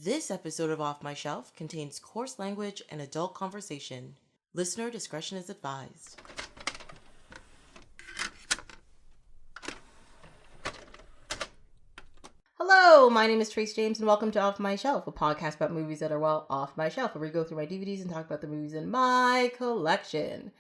This episode of Off My Shelf contains coarse language and adult conversation. Listener discretion is advised. Hello, my name is Trace James and welcome to Off My Shelf, a podcast about movies that are well off my shelf, where we go through my DVDs and talk about the movies in my collection.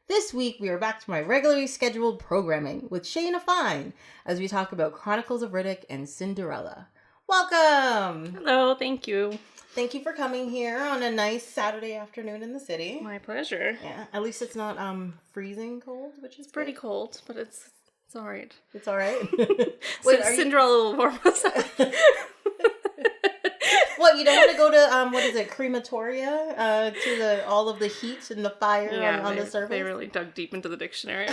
This week, we are back to my regularly scheduled programming with Shayna Fine as we talk about Chronicles of Riddick and Cinderella. Welcome! Hello, thank you. Thank you for coming here on a nice Saturday afternoon in the city. My pleasure. Yeah, at least it's not freezing cold, which is pretty cold, but it's all right. It's all right. Wait, Cinderella will warm us up. What, you don't want to go to crematoria, to all of the heat and the fire on the surface? They really dug deep into the dictionary.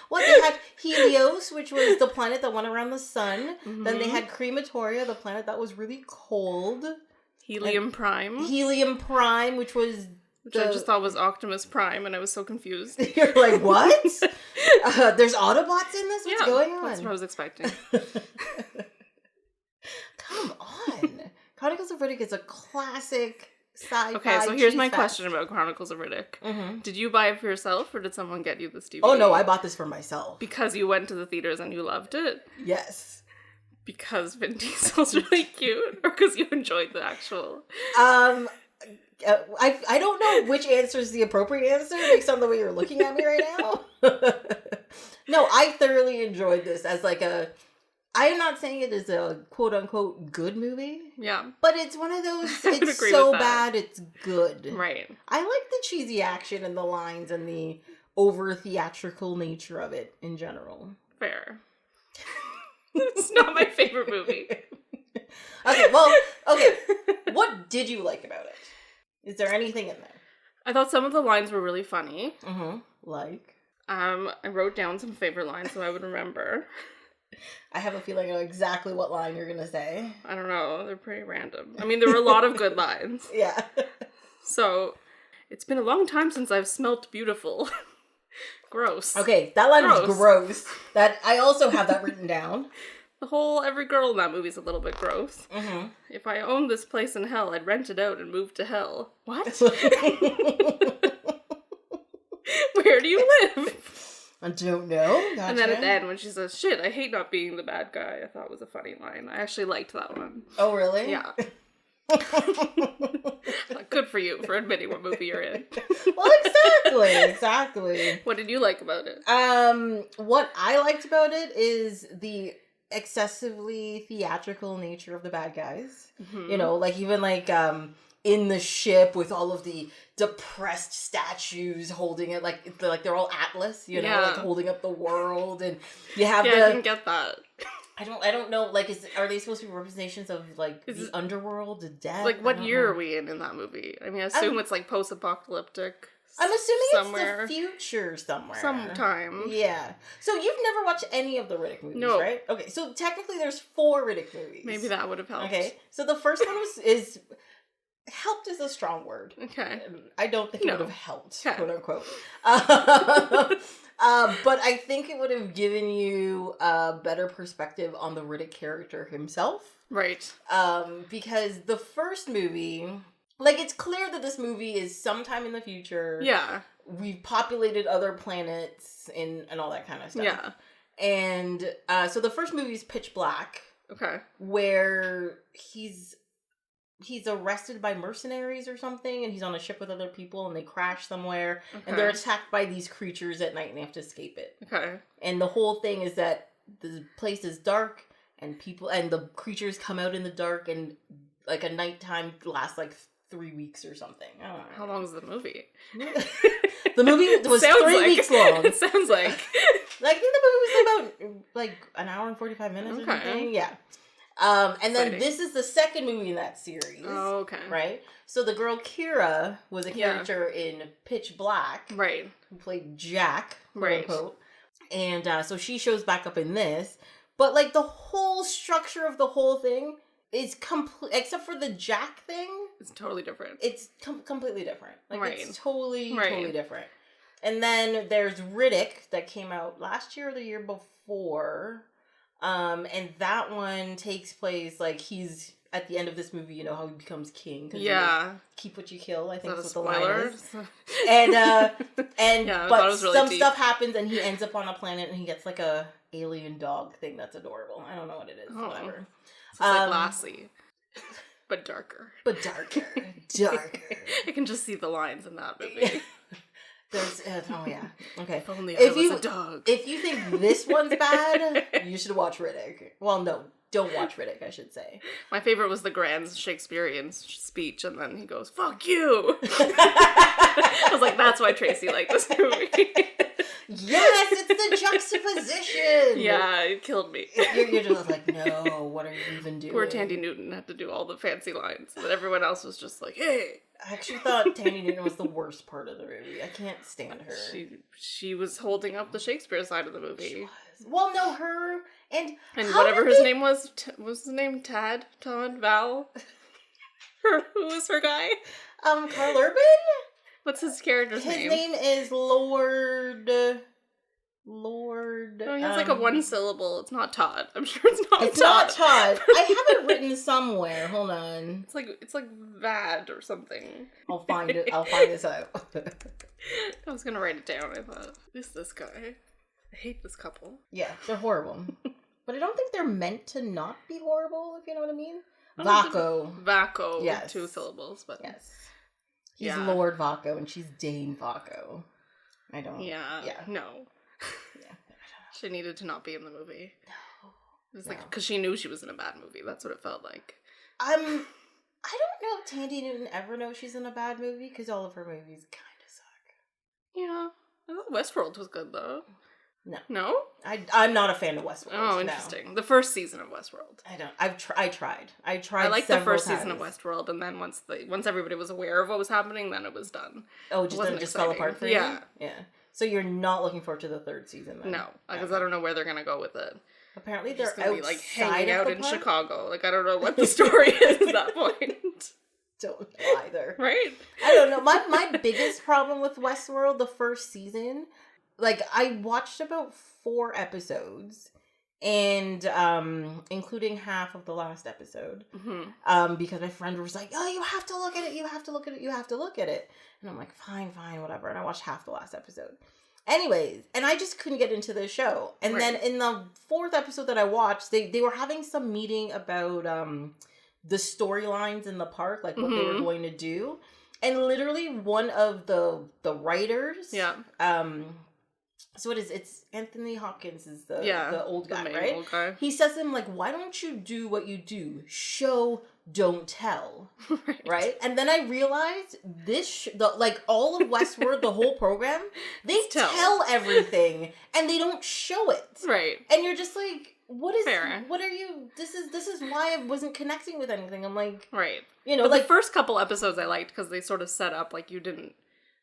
What, they had Helios, which was the planet that went around the sun. Mm-hmm. Then they had Crematoria, the planet that was really cold. Helium Prime, which was... Which I just thought was Optimus Prime, and I was so confused. You're like, what? There's Autobots in this? What's going on? That's what I was expecting. Come on. Chronicles of Riddick is a classic sci-fi. Okay, so here's my question about Chronicles of Riddick. Mm-hmm. Did you buy it for yourself, or did someone get you this DVD? Oh, no, I bought this for myself. Because you went to the theaters and you loved it? Yes. Because Vin Diesel's really cute, or because you enjoyed the actual... I don't know which answer is the appropriate answer based on the way you're looking at me right now. No, I thoroughly enjoyed this as I am not saying it is a quote-unquote good movie. Yeah. But it's one of those, it's so bad, it's good. Right. I like the cheesy action and the lines and the over-theatrical nature of it in general. Fair. It's not my favorite movie. Okay. What did you like about it? Is there anything in there? I thought some of the lines were really funny. Mm-hmm. Like? I wrote down some favorite lines so I would remember. I have a feeling I know exactly what line you're going to say. I don't know. They're pretty random. I mean, there were a lot of good lines. Yeah. So, it's been a long time since I've smelt beautiful. Gross. Okay, that line was gross. That I also have that written down. Every girl in that movie is a little bit gross. Mm-hmm. If I owned this place in hell, I'd rent it out and move to hell. What? Where do you live? I don't know. Gotcha. And then at the end, when she says, shit, I hate not being the bad guy, I thought was a funny line. I actually liked that one. Oh, really? Yeah. Good for you for admitting what movie you're in. Well, exactly. What did you like about it? What I liked about it is the excessively theatrical nature of the bad guys. Mm-hmm. You know, even in the ship with all of the depressed statues holding it, they're all Atlas, you know, holding up the world, and you have I didn't get that. I don't know, are they supposed to be representations of, the underworld, the death? What year are we in that movie? I mean, I assume it's, post-apocalyptic. I'm assuming somewhere. It's the future somewhere. Sometime. Yeah. So you've never watched any of the Riddick movies, right? Okay, so technically there's 4 Riddick movies. Maybe that would have helped. Okay, so the first one is... Helped is a strong word. Okay. I don't think it would have helped, quote unquote. But I think it would have given you a better perspective on the Riddick character himself. Right. Because the first movie, it's clear that this movie is sometime in the future. Yeah. We've populated other planets and all that kind of stuff. Yeah. And so the first movie is Pitch Black. Okay. Where he's arrested by mercenaries or something, and he's on a ship with other people, and they crash somewhere, and they're attacked by these creatures at night, and they have to escape it. Okay. And the whole thing is that the place is dark, and the creatures come out in the dark, and a nighttime lasts 3 weeks or something. I don't know. How long is the movie? The movie was 3 weeks long. It sounds like. I think the movie was about an hour and 45 minutes or something. Yeah. And then this is the second movie in that series. Oh, okay. Right? So the girl Kira was a character in Pitch Black. Right. Who played Jack, quote unquote. And so she shows back up in this. But the whole structure of the whole thing is complete, except for the Jack thing. It's totally different. It's completely different. It's totally different. And then there's Riddick that came out last year or the year before. And that one takes place, like, he's at the end of this movie, you know how he becomes king. Yeah. Keep what you kill, I think is that's what the line spoiler? is. And yeah, but really some deep. stuff happens and he ends up on a planet and he gets like a alien dog thing that's adorable. I don't know what it is. Whatever. It's like Lassie. But darker. Darker. I can just see the lines in that movie. There's oh yeah. Okay. If only I was a dog. If you think this one's bad, you should watch Riddick. Well, no, don't watch Riddick, I should say. My favorite was the grand Shakespearean speech, and then he goes, "Fuck you." I was like, that's why Tracy liked this movie. Yes, it's the juxtaposition. Yeah, it killed me. You're just like, no, what are you even doing? Poor Thandie Newton had to do all the fancy lines, but everyone else was just like, hey. I actually thought Thandie Newton was the worst part of the movie. I can't stand her. She was holding up the Shakespeare side of the movie. She was. Well, no, her and whatever his name was his name? Todd, Val? Who was her guy? Karl Urban? What's his character's name? His name is Lord. Oh, he has like a one syllable. It's not Todd. I'm sure it's not Todd. It's not Todd. I have it written somewhere. Hold on. It's like Vad or something. I'll find it. I'll find this out. I was gonna write it down. I thought, who's this guy? I hate this couple. Yeah, they're horrible. But I don't think they're meant to not be horrible, if you know what I mean. Vaco. Yes. 2 syllables, but yes. He's Lord Vaco and she's Dane Vaco. I don't. Yeah. No. Yeah. She needed to not be in the movie. No. It was like, because she knew she was in a bad movie. That's what it felt like. I don't know if Thandie Newton ever knows she's in a bad movie, because all of her movies kind of suck. Yeah. I thought Westworld was good, though. No. No? I'm not a fan of Westworld. Oh, interesting. No. The first season of Westworld. I tried. I liked the first season of Westworld, and then once everybody was aware of what was happening, then it was done. Oh, then it just fell apart for you? Yeah. So you're not looking forward to the 3rd season, then? No, because I don't know where they're gonna go with it. Apparently they're gonna be, like, hanging out in park? Chicago. Like, I don't know what the story is at that point. Don't know either. Right? I don't know. My biggest problem with Westworld, the first season, like, I watched about 4 episodes, and including half of the last episode, because my friend was like, oh, you have to look at it, you have to look at it, you have to look at it. And I'm like, fine, whatever. And I watched half the last episode. Anyways, and I just couldn't get into the show. And then in the 4th episode that I watched, they were having some meeting about the storylines in the park, like what they were going to do. And literally one of the writers, so it's Anthony Hopkins is the old guy, right? Old guy. He says to him, like, why don't you do what you do? Show, don't tell. Right? And then I realized all of Westworld, the whole program, they tell everything and they don't show it. Right. And you're just like, what are you, this is why I wasn't connecting with anything. I'm like, right. You know, but like the first couple episodes I liked because they sort of set up like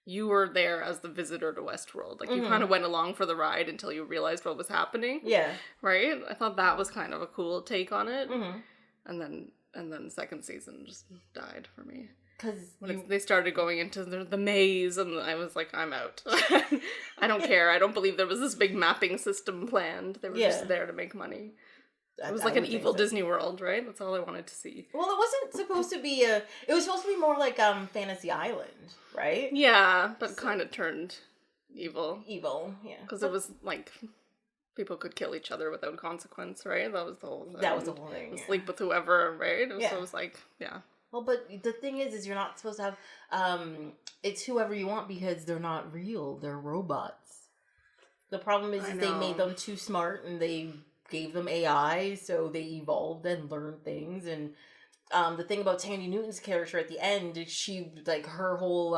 you were there as the visitor to Westworld. Like, you kind of went along for the ride until you realized what was happening. Yeah. Right? I thought that was kind of a cool take on it. And then the second season just died for me. Because they started going into the maze, and I was like, I'm out. I don't care. I don't believe there was this big mapping system planned. They were just there to make money. It was like an evil Disney World, right? That's all I wanted to see. Well, it wasn't supposed to be it was supposed to be more like Fantasy Island, right? Yeah, but kind of turned evil. Evil, yeah. Because it was like people could kill each other without consequence, right? That was the whole thing. That was the whole thing. Sleep with whoever, right? So it was like, Well, but the thing is you're not supposed to have it's whoever you want because they're not real. They're robots. The problem is they made them too smart and they gave them AI, so they evolved and learned things. And the thing about Thandie Newton's character at the end, she, like, her whole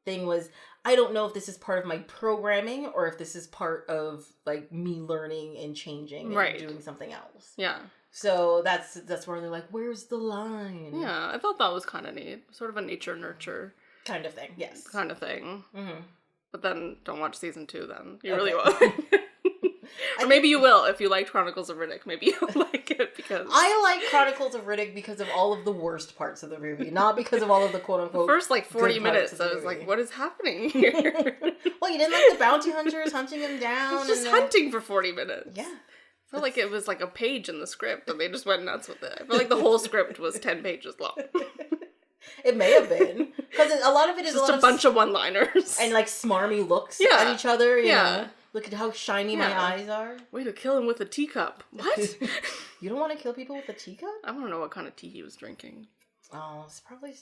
thing was, I don't know if this is part of my programming or if this is part of, like, me learning and changing and doing something else. Yeah. So that's where they're like, where's the line? Yeah, I thought that was kind of neat. Sort of a nature nurture kind of thing. Yes. Kind of thing. But then don't watch season 2 then. You really won't. Or maybe you will if you liked Chronicles of Riddick. Maybe you'll like it because I like Chronicles of Riddick because of all of the worst parts of the movie, not because of all of the quote unquote. The first 40 minutes, I was like, "What is happening here?" Well, you didn't like the bounty hunters hunting him down. It's just hunting for 40 minutes. Yeah, I feel like it was like a page in the script and they just went nuts with it. I feel like the whole script was 10 pages long. It may have been. Because a lot of it is just a bunch of one-liners. And like smarmy looks at each other, you know. Look at how shiny my eyes are. Way to kill him with a teacup. What? You don't want to kill people with a teacup? I want to know what kind of tea he was drinking. Oh, it's probably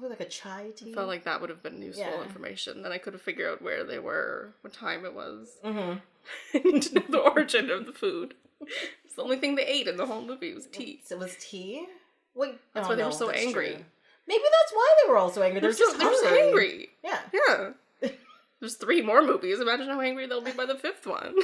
like a chai tea. I felt like that would have been useful information. Then I could have figured out where they were, what time it was. Mm-hmm. I need to know the origin of the food. It's the only thing they ate in the whole movie was tea. So it was tea? Wait, that's why they were so angry. True. Maybe that's why they were all so angry. They're just angry. Yeah. Yeah. There's 3 more movies. Imagine how angry they'll be by the 5th one.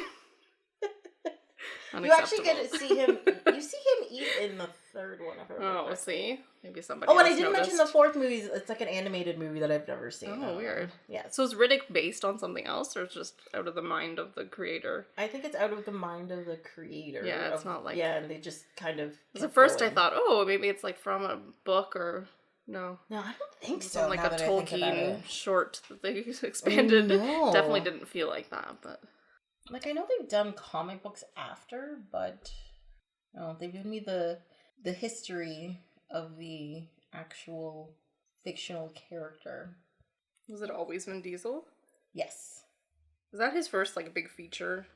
You actually get to see him. You see him eat in the 3rd one. Oh, see? Maybe somebody. Oh, and I didn't mention the 4th movie. It's like an animated movie that I've never seen. Oh, weird. Yeah. So is Riddick based on something else, or it's just out of the mind of the creator? I think it's out of the mind of the creator. Yeah, it's not like and they just kind of. At first, I thought, oh, maybe it's like from a book or. No, I don't think so. Like a Tolkien short that they expanded. No. Definitely didn't feel like that, but like I know they've done comic books after, but they've given me the history of the actual fictional character. Was it always Vin Diesel? Yes. Was that his first like big feature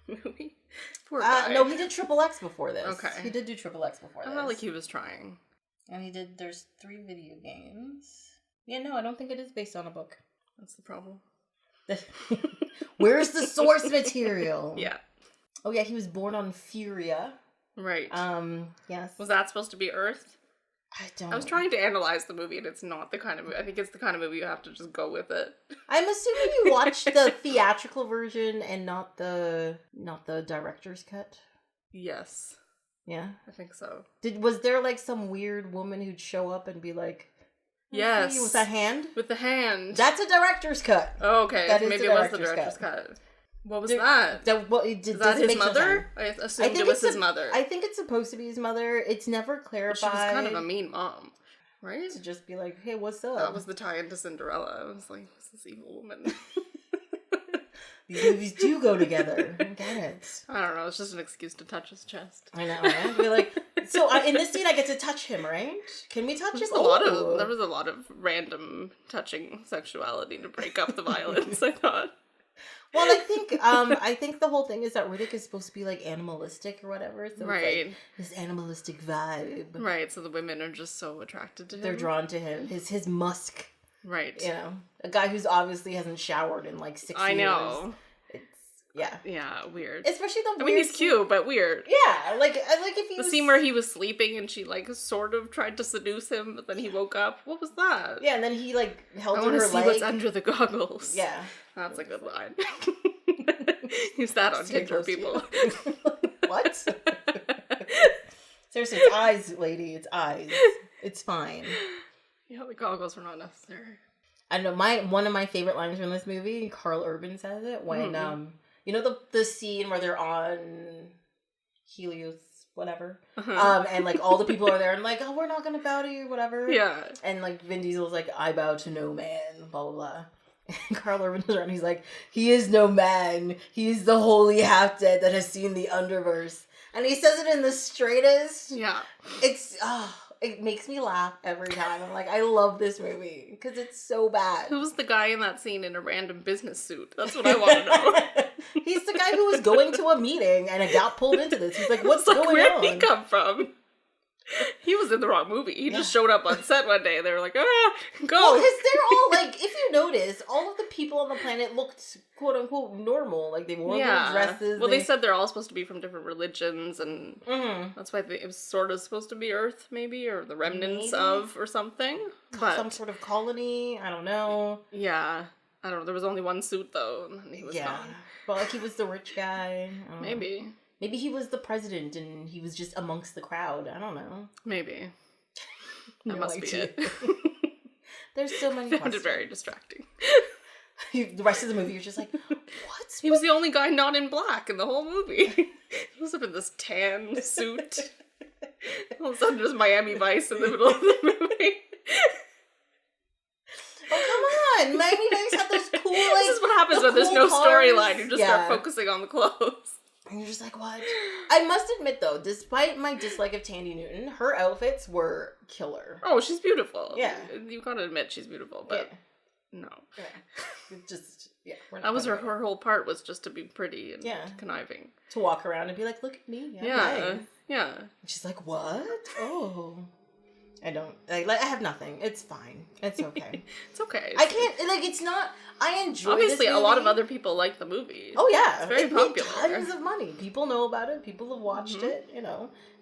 movie? Poor guy. No, he did Triple X before this. Okay, he did do Triple X before this. I felt like he was trying. And there's 3 video games. Yeah, no, I don't think it is based on a book. That's the problem. Where's the source material? Yeah. Oh yeah, he was born on Feore. Right. Yes. Was that supposed to be Earth? I was trying to analyze the movie and it's not the kind of movie. I think it's the kind of movie you have to just go with it. I'm assuming you watched the theatrical version and not the director's cut. Yes. Yeah, I think so. Was there like some weird woman who'd show up and be like, yes, with a hand? With the hand. That's a director's cut. Oh, okay. Maybe it was the director's cut. What was that? Is that his mother? I assumed it was his mother. I think it's supposed to be his mother. It's never clarified. But she was kind of a mean mom, right? To just be like, hey, what's up? That was the tie-in to Cinderella. I was like, what's this evil woman? These movies do go together. I get it. I don't know. It's just an excuse to touch his chest. I know, right? Be like, so in this scene, I get to touch him, right? Can we touch him? There was a lot of random touching sexuality to break up the violence. I thought. Well, I think the whole thing is that Riddick is supposed to be like animalistic or whatever. So right. It's like this animalistic vibe. Right. So the women are just so attracted to him. They're drawn to him. His musk. Right. You know, a guy who's obviously hasn't showered in like 6 years. I know. Yeah, weird. Especially the weird. I mean, he's cute, but weird. Yeah, like if he the scene where he was sleeping and she like sort of tried to seduce him, but then he woke up. What was that? Yeah, and then he like held her leg. I want to see what's under the goggles. Yeah, that's a good line. Use that on Tinder, people. What? Seriously, it's eyes, lady. It's eyes. It's fine. Yeah, the goggles were not necessary. I know one of my favorite lines from this movie. Karl Urban says it when you know the scene where they're on Helios, whatever, and like all the people are there and like, oh, we're not gonna bow to you, whatever. Yeah. And like Vin Diesel's like, I bow to no man, blah blah blah. And Karl Urban is around. He's like, he is no man. He is the holy half dead that has seen the underverse. And he says it in the straightest. Yeah. It makes me laugh every time. I'm like, I love this movie because it's so bad. Who was the guy in that scene in a random business suit? That's what I want to know. He's the guy who was going to a meeting and it got pulled into this. He's like, what's going on? Where did he come from? He was in the wrong movie. He just showed up on set one day. They were like, go. Well, because they're all like, if you notice, all of the people on the planet looked quote unquote normal. Like they wore their dresses. Well, they said they're all supposed to be from different religions, and that's why it was sort of supposed to be Earth, maybe, or the remnants of, or something. But some sort of colony. I don't know. Yeah. I don't know. There was only one suit, though, and he was gone. But like he was the rich guy. Maybe. Maybe he was the president and he was just amongst the crowd. I don't know. Maybe. That must be it. There's so many I found it very distracting. The rest of the movie, you're just like, what? He was the only guy not in black in the whole movie. He was up in this tan suit. All of a sudden, there's Miami Vice in the middle of the movie. Oh, come on. Miami Vice had those cool, like... This is what happens when there's no storyline. You just start focusing on the clothes. And you're just like, what? I must admit, though, despite my dislike of Thandie Newton, her outfits were killer. Oh, she's beautiful. Yeah. You gotta admit she's beautiful, but no. Yeah. Just, that was her whole part, was just to be pretty and conniving. To walk around and be like, look at me. I'm nice. Yeah. And she's like, what? Oh. I have nothing. It's fine. It's okay. It's okay. I can't, it's not, I enjoy Obviously, this movie. a lot of other people like the movie. Oh, yeah. It's very popular. Made tons of money. People know about it. People have watched it, It's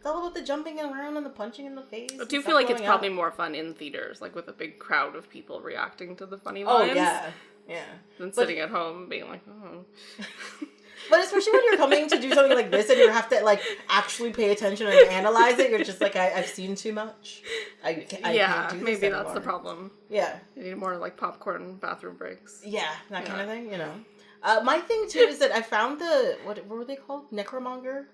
all about the jumping around and the punching in the face. I do feel like it's probably more fun in theaters, like with a big crowd of people reacting to the funny lines. Oh, yeah. Yeah. Than sitting at home being like, oh. But especially when you're coming to do something like this and you have to, actually pay attention and analyze it, you're just like, I've seen too much. I can't do this maybe anymore. That's the problem. Yeah. You need more, popcorn bathroom breaks. Yeah, that kind of thing, My thing, too, is that I found what were they called? Necromancer?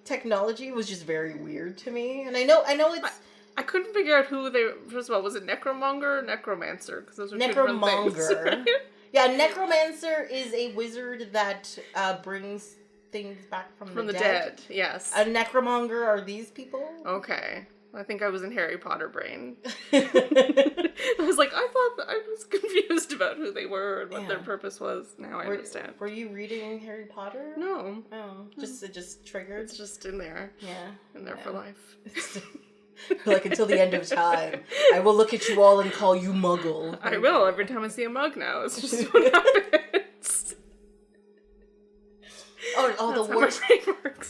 Technology was just very weird to me. And I know it's... I couldn't figure out who they... First of all, was it Necromonger or Necromancer? Because those are Necromonger. Two different things. Yeah, Necromancer is a wizard that brings things back from the dead. Yes. A Necromonger are these people? Okay. I think I was in Harry Potter brain. I was like, I was confused about who they were and what their purpose was. Now I understand. Were you reading Harry Potter? No. Oh, it just triggered? It's just in there. Yeah. In there for life. Until the end of time. I will look at you all and call you Muggle. I will. Every time I see a mug now. It's just what happens.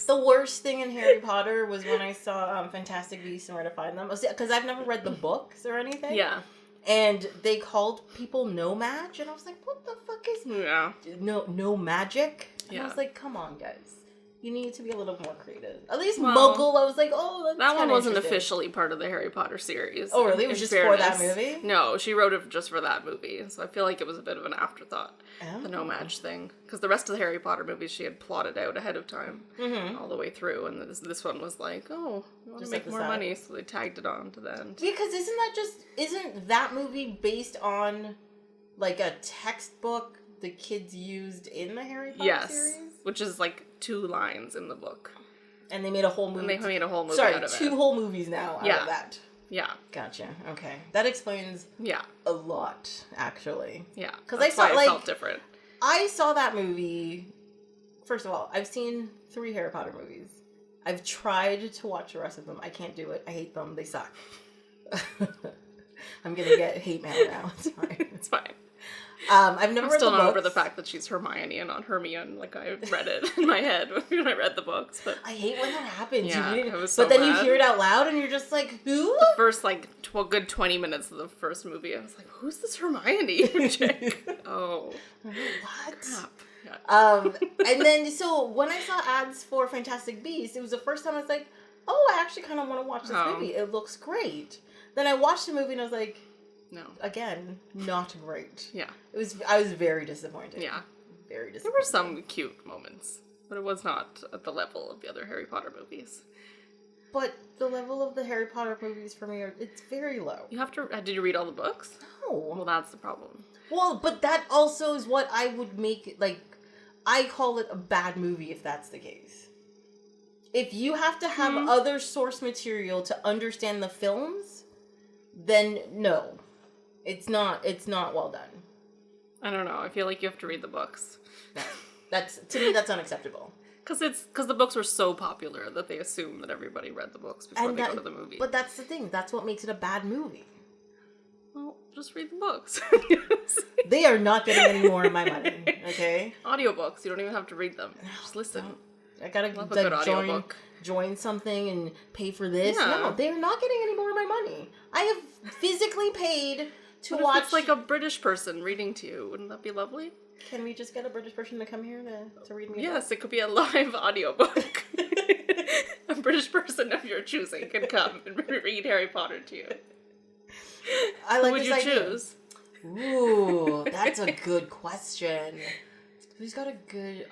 The worst thing in Harry Potter was when I saw Fantastic Beasts and Where to Find Them. Because I've never read the books or anything. Yeah. And they called people no match, and I was like, what the fuck is no magic? And I was like, come on, guys. You need to be a little more creative. At least Muggle, I was like, oh, that one wasn't officially part of the Harry Potter series. Oh, really? It was just for that movie? No, she wrote it just for that movie. So I feel like it was a bit of an afterthought, the no match thing. Because the rest of the Harry Potter movies she had plotted out ahead of time, all the way through. And this one was like, oh, we want to make more money, so they tagged it on to the end. Because isn't that movie based on, a textbook the kids used in the Harry Potter series? Yes, which is 2 lines in the book. And they made a whole movie. And they made a whole movie out of it. 2 whole movies now out of that. Yeah. Gotcha. Okay. That explains a lot, actually. Yeah. Because I saw, it felt different. I saw that movie... First of all, I've seen 3 Harry Potter movies. I've tried to watch the rest of them. I can't do it. I hate them. They suck. I'm gonna get hate mail now. It's fine. It's fine. I've never read the books. I'm still not over the fact that she's Hermione and not Hermione. I read it in my head when I read the books. But I hate when that happens. Yeah, it was so but then bad. You hear it out loud and you're just like, who? The first, good 20 minutes of the first movie, I was like, who's this Hermione chick? Oh. What? Crap. Yeah. And then, so when I saw ads for Fantastic Beasts, it was the first time I was like, oh, I actually kind of want to watch this movie. It looks great. Then I watched the movie and I was like, no. Again, not great. Yeah. I was very disappointed. Yeah. Very disappointed. There were some cute moments, but it was not at the level of the other Harry Potter movies. But the level of the Harry Potter movies for me, it's very low. You have to... Did you read all the books? No. Well, that's the problem. Well, but that also is what I would make, I call it a bad movie if that's the case. If you have to have other source material to understand the films, then no. It's not well done. I don't know. I feel like you have to read the books. No. To me, that's unacceptable. Because the books were so popular that they assume that everybody read the books before they go to the movie. But that's the thing. That's what makes it a bad movie. Well, just read the books. They are not getting any more of my money, okay? Audiobooks. You don't even have to read them. Just listen. No. I gotta join something and pay for this. Yeah. No, they're not getting any more of my money. I have physically paid to watch... If it's a British person reading to you. Wouldn't that be lovely? Can we just get a British person to come here to read me? Yes, it could be a live audiobook. A British person of your choosing can come and read Harry Potter to you. I like Who would you choose? Ooh, that's a good question. Who's got a good...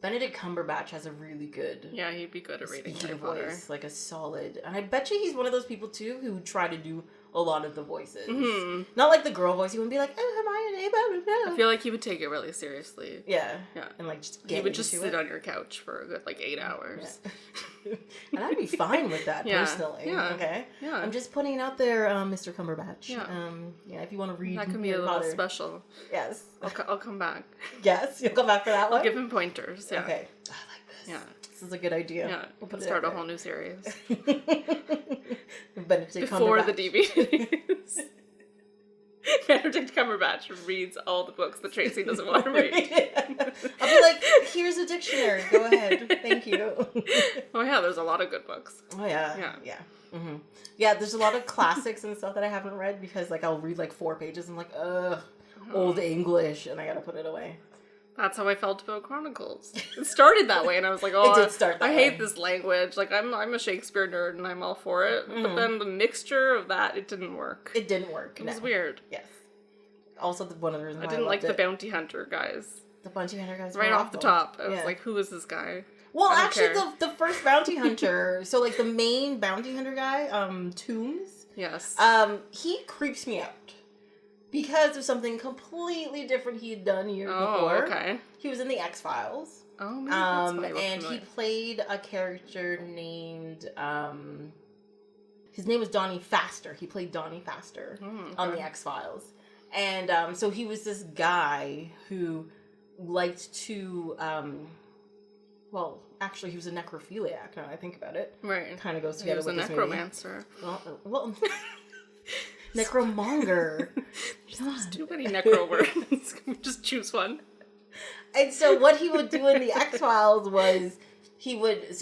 Benedict Cumberbatch has a really good... Yeah, he'd be good at reading Harry Potter. Voice, a solid... And I bet you he's one of those people, too, who try to do a lot of the voices. Mm-hmm. Not like the girl voice. He wouldn't be like, oh, Hermione, blah, blah, blah. I feel like he would take it really seriously. Yeah. And like just get He would just sit on your couch for a good 8 hours. Yeah. And I'd be fine with that personally. Yeah. Okay. Yeah. I'm just putting it out there, Mr. Cumberbatch. Yeah. If you want to read, that can be a little special. Yes. I'll come back. You'll come back for that one. I'll give him pointers. Yeah. Okay. I like this. Yeah. This is a good idea. Yeah. We'll start a whole new series. Before the DVDs. Benedict Cumberbatch reads all the books that Tracy doesn't want to read. I'll be like, here's a dictionary. Go ahead. Thank you. Oh, yeah, there's a lot of good books. Oh, yeah. Yeah. Mm-hmm. Yeah, there's a lot of classics and stuff that I haven't read because, I'll read, 4 pages and I'm like, ugh, old English, and I gotta put it away. That's how I felt about Chronicles. It started that way, and I was like, oh, it did start that I way. hate this language. I'm a Shakespeare nerd, and I'm all for it. Mm-hmm. But then the mixture of that, it didn't work. It didn't work. It was weird. Yes. Also, one of the reasons I didn't like the bounty hunter guys. The bounty hunter guys right off the top. I was like, who is this guy? Well, actually, the first bounty hunter, so, the main bounty hunter guy, Tombs. Yes. He creeps me out. Because of something completely different he had done years before. Okay. He was in the X-Files. Oh, maybe that's why and he played a character named, his name was Donny Pfaster. He played Donny Pfaster on the X-Files. And, so he was this guy who liked to, well, actually he was a necrophiliac, now that I think about it. Right. Kind of goes together with this movie. He was a necromancer. Well... Necromonger. There's too many necro words. Can we just choose one? And so what he would do in the X-Files was he worked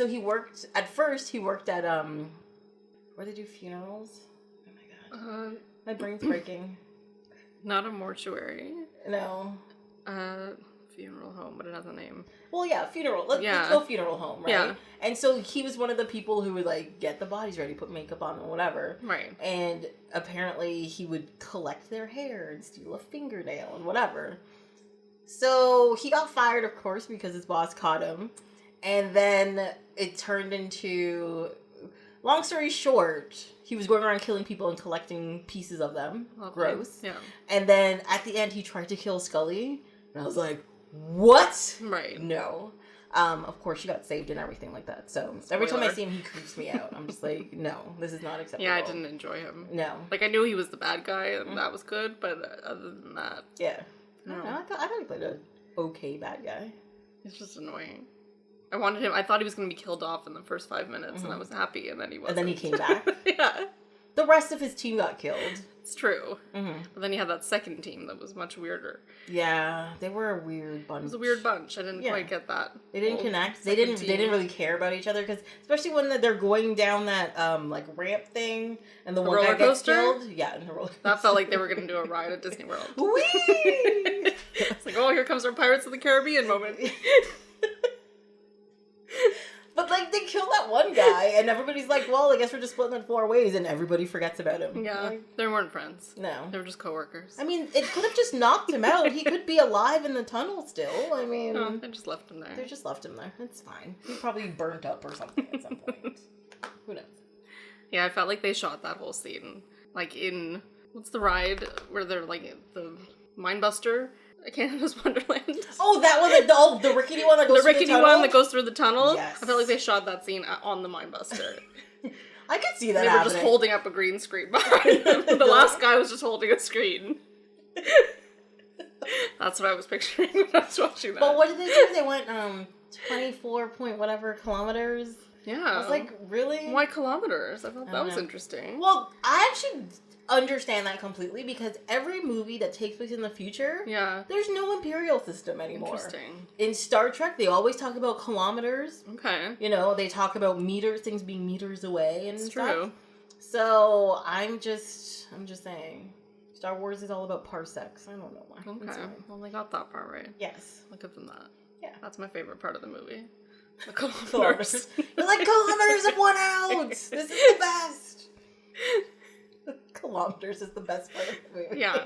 at, where they do funerals? Oh my god. My brain's breaking. Not a mortuary. No. Funeral home, but it has a name. Well, yeah, funeral. Let's go funeral home, right? Yeah. And so he was one of the people who would, get the bodies ready, put makeup on and whatever. Right. And apparently he would collect their hair and steal a fingernail and whatever. So he got fired, of course, because his boss caught him. And then it turned into... Long story short, he was going around killing people and collecting pieces of them. Okay. Gross. Yeah. And then at the end, he tried to kill Scully. And I was like... What? Right. No. Of course, she got saved and everything like that. So every time I see him, he creeps me out. I'm just like, no, this is not acceptable. Yeah, I didn't enjoy him. No. I knew he was the bad guy, and that was good, but other than that... Yeah. No. I thought he played an okay bad guy. He's just annoying. I thought he was going to be killed off in the first 5 minutes, and I was happy, and then he wasn't. And then he came back? Yeah. The rest of his team got killed. It's true. Mm-hmm. But then you had that second team that was much weirder. Yeah, they were a weird bunch. It was a weird bunch. I didn't quite get that. They didn't connect. They didn't really care about each other, because especially when they're going down that ramp thing and the one guy gets killed. Yeah, in the roller coaster. That felt like they were going to do a ride at Disney World. Whee! It's like, oh, here comes our Pirates of the Caribbean moment. But, they killed that one guy, and everybody's like, well, I guess we're just splitting it 4 ways, and everybody forgets about him. Yeah, they weren't friends. No. They were just coworkers. I mean, it could have just knocked him out. He could be alive in the tunnel still. I mean... Oh, they just left him there. They just left him there. It's fine. He probably burnt up or something at some point. Who knows? Yeah, I felt like they shot that whole scene. In... What's the ride where they're, the Mindbuster? Canada's Wonderland. Oh, that was the rickety one that goes through the tunnel? The rickety one that goes through the tunnel? Yes. I felt like they shot that scene on the Mindbuster. I could see that They were just holding up a green screen behind them. The last guy was just holding a screen. That's what I was picturing when I was watching that. But what did they do? They went 24 point whatever kilometers. Yeah. I was like, really? Why kilometers? I thought that was interesting. Well, I actually understand that completely, because every movie that takes place in the future, there's no imperial system anymore. Interesting. In Star Trek, they always talk about kilometers. Okay. They talk about meters, things being meters away and stuff. True. So I'm just saying, Star Wars is all about parsecs. I don't know why. Okay. Well, they got that part right. Yes. I'll give them that. Yeah. That's my favorite part of the movie. The kilometers. You're like, kilometers of 1 ounce. This is the best. Kilometers is the best part of the movie. Yeah.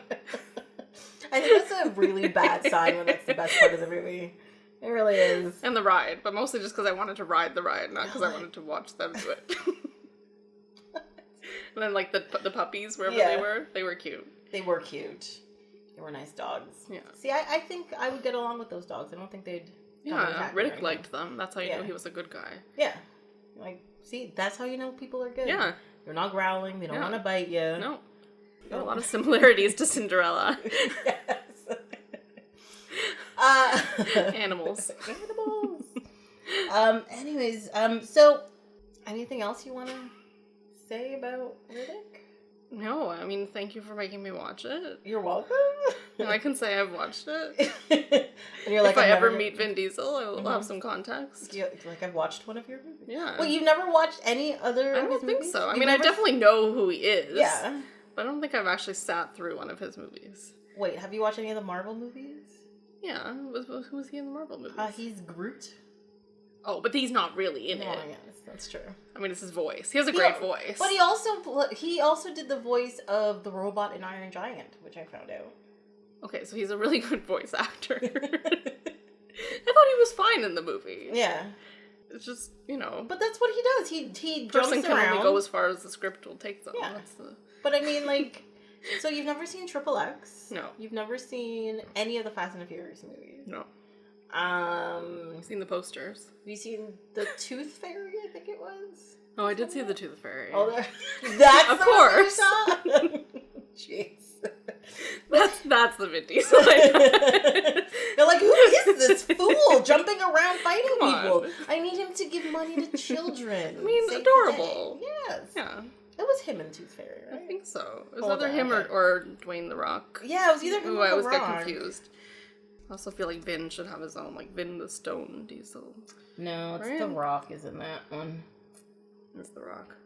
I think that's a really bad sign when that's the best part of the movie. It really is. And the ride, but mostly just because I wanted to ride the ride, not because I wanted to watch them do it. And then, like, the puppies, wherever they were cute. They were cute. They were nice dogs. Yeah. See, I think I would get along with those dogs. I don't think they'd... Yeah, Riddick liked them. That's how you know he was a good guy. Yeah. Like, see, that's how you know people are good. Yeah. They're not growling. They don't want to bite you. No. Got a lot of similarities to Cinderella. Yes. Animals. Anyways, so anything else you want to say about Riddick? No, I mean, thank you for making me watch it. You're welcome. No, I can say I've watched it. And you're like, if I ever meet Vin Diesel, I will have some context. Like, I've watched one of your movies. Yeah. Well, you've never watched any other I of his don't think movies? so. I mean, I definitely know who he is. Yeah. But I don't think I've actually sat through one of his movies. Wait, have you watched any of the Marvel movies? Yeah. Who was he in the Marvel movies? He's Groot. Oh, but he's not really in it. Yes, that's true. I mean, it's his voice. He has a great voice. But he also did the voice of the robot in Iron Giant, which I found out. Okay, so he's a really good voice actor. I thought he was fine in the movie. Yeah. It's just, you know. But that's what he does. He jumps around. Person can only go as far as the script will take them. Yeah. But I mean, like, so you've never seen Triple X? No. You've never seen any of the Fast and the Furious movies? No. I've seen the posters. Have you seen the Tooth Fairy, I think it was? Oh, I did see the Tooth Fairy. Oh, that's of course. Jeez. That's the Vin Diesel. They're like, who is this fool jumping around fighting people? I need him to give money to children. I mean, adorable. Yes. Yeah. It was him and Tooth Fairy, right? I think so. It was either him or Dwayne The Rock. Yeah, it was either him or The Rock. I always get confused. I also feel like Vin should have his own, like, Vin the Stone Diesel. No, it's The Rock, isn't that one? It's The Rock.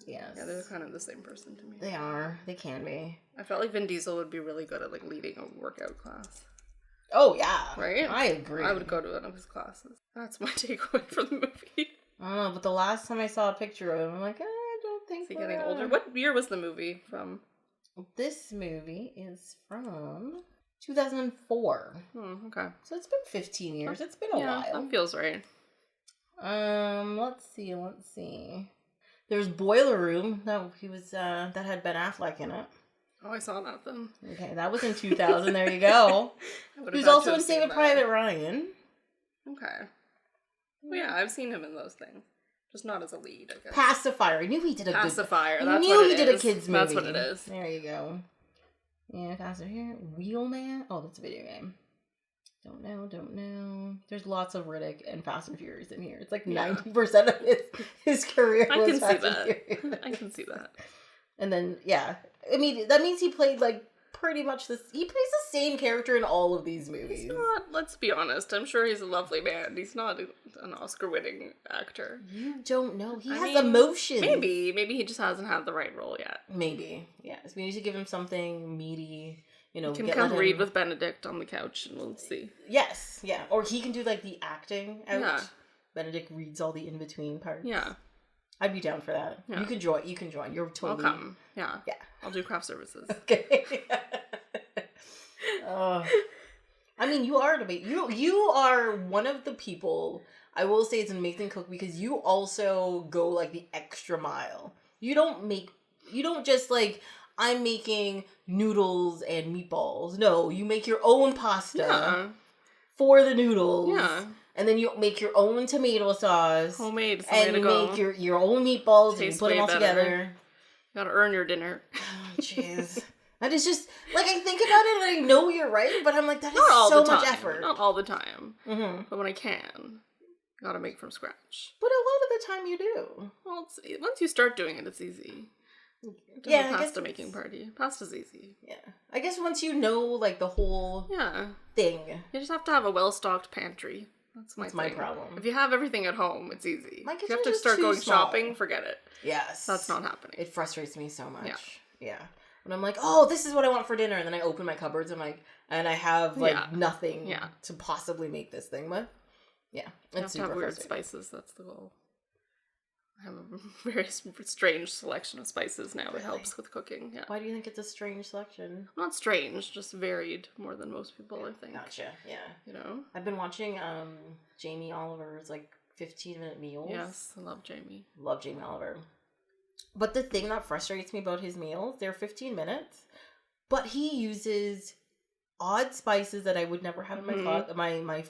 Yes. Yeah, they're kind of the same person to me. They are. They can be. I felt like Vin Diesel would be really good at, like, leading a workout class. Oh, yeah. Right? I agree. I would go to one of his classes. That's my takeaway from the movie. I don't know, but the last time I saw a picture of him, I'm like, I don't think Is he getting older? What year was the movie from? This movie is from 2004. Okay. So it's been 15 years. It's been a while. That feels right. Let's see. There's Boiler Room. That had Ben Affleck in it. Oh, I saw that then. Okay, that was in 2000. There you go. Who's also in Saving Private Ryan. Okay. Well, yeah, I've seen him in those things. Just not as a lead, I guess. Pacifier. I knew he did a Pacifier. I knew he did a kids movie. That's what it is. There you go. Yeah, Pacifier here. Wheelman. Oh, that's a video game. Don't know. There's lots of Riddick and Fast and Furious in here. It's like 90% of his career was Fast and Furious. I can see that. And then, yeah. I mean, that means he played, like, pretty much this... He plays the same character in all of these movies. He's not, let's be honest. I'm sure he's a lovely man. He's not an Oscar-winning actor. You don't know. He has emotions. Maybe he just hasn't had the right role yet. Maybe. Yeah. So we need to give him something meaty... You know, can come read with Benedict on the couch and we'll see. Yes, yeah. Or he can do, like, the acting out. Yeah. Benedict reads all the in-between parts. Yeah. I'd be down for that. Yeah. You can join. You're totally... I'll come. Yeah. Yeah. I'll do craft services. Okay. I mean, you are you are one of the people, I will say, it's an amazing cook because you also go, like, the extra mile. You don't just, like... I'm making noodles and meatballs. No, you make your own pasta for the noodles. Yeah. And then you make your own tomato sauce. Homemade. And you make your own meatballs and you put them all together. You gotta earn your dinner. Oh, jeez. That is just, like, I think about it and I know you're right, but I'm like, that is so much effort. Not all the time. Mm-hmm. But when I can, gotta make from scratch. But a lot of the time you do. Well, once you start doing it, it's easy. Pasta making party. Pasta's easy. Yeah. I guess once you know, like, the whole thing. You just have to have a well-stocked pantry. That's my problem. If you have everything at home, it's easy. My kitchen if you have to start going shopping, forget it. Yes. That's not happening. It frustrates me so much. Yeah. When I'm like, oh, this is what I want for dinner, and then I open my cupboards and I have, like, nothing to possibly make this thing with. Yeah. You have to have weird spices. That's the goal. I have a very strange selection of spices now. Really? It helps with cooking. Yeah. Why do you think it's a strange selection? Not strange, just varied more than most people, I think. Gotcha. Yeah. You know? I've been watching Jamie Oliver's, like, 15-minute meals. Yes, I love Jamie. Love Jamie Oliver. But the thing that frustrates me about his meals, they're 15 minutes, but he uses odd spices that I would never have in my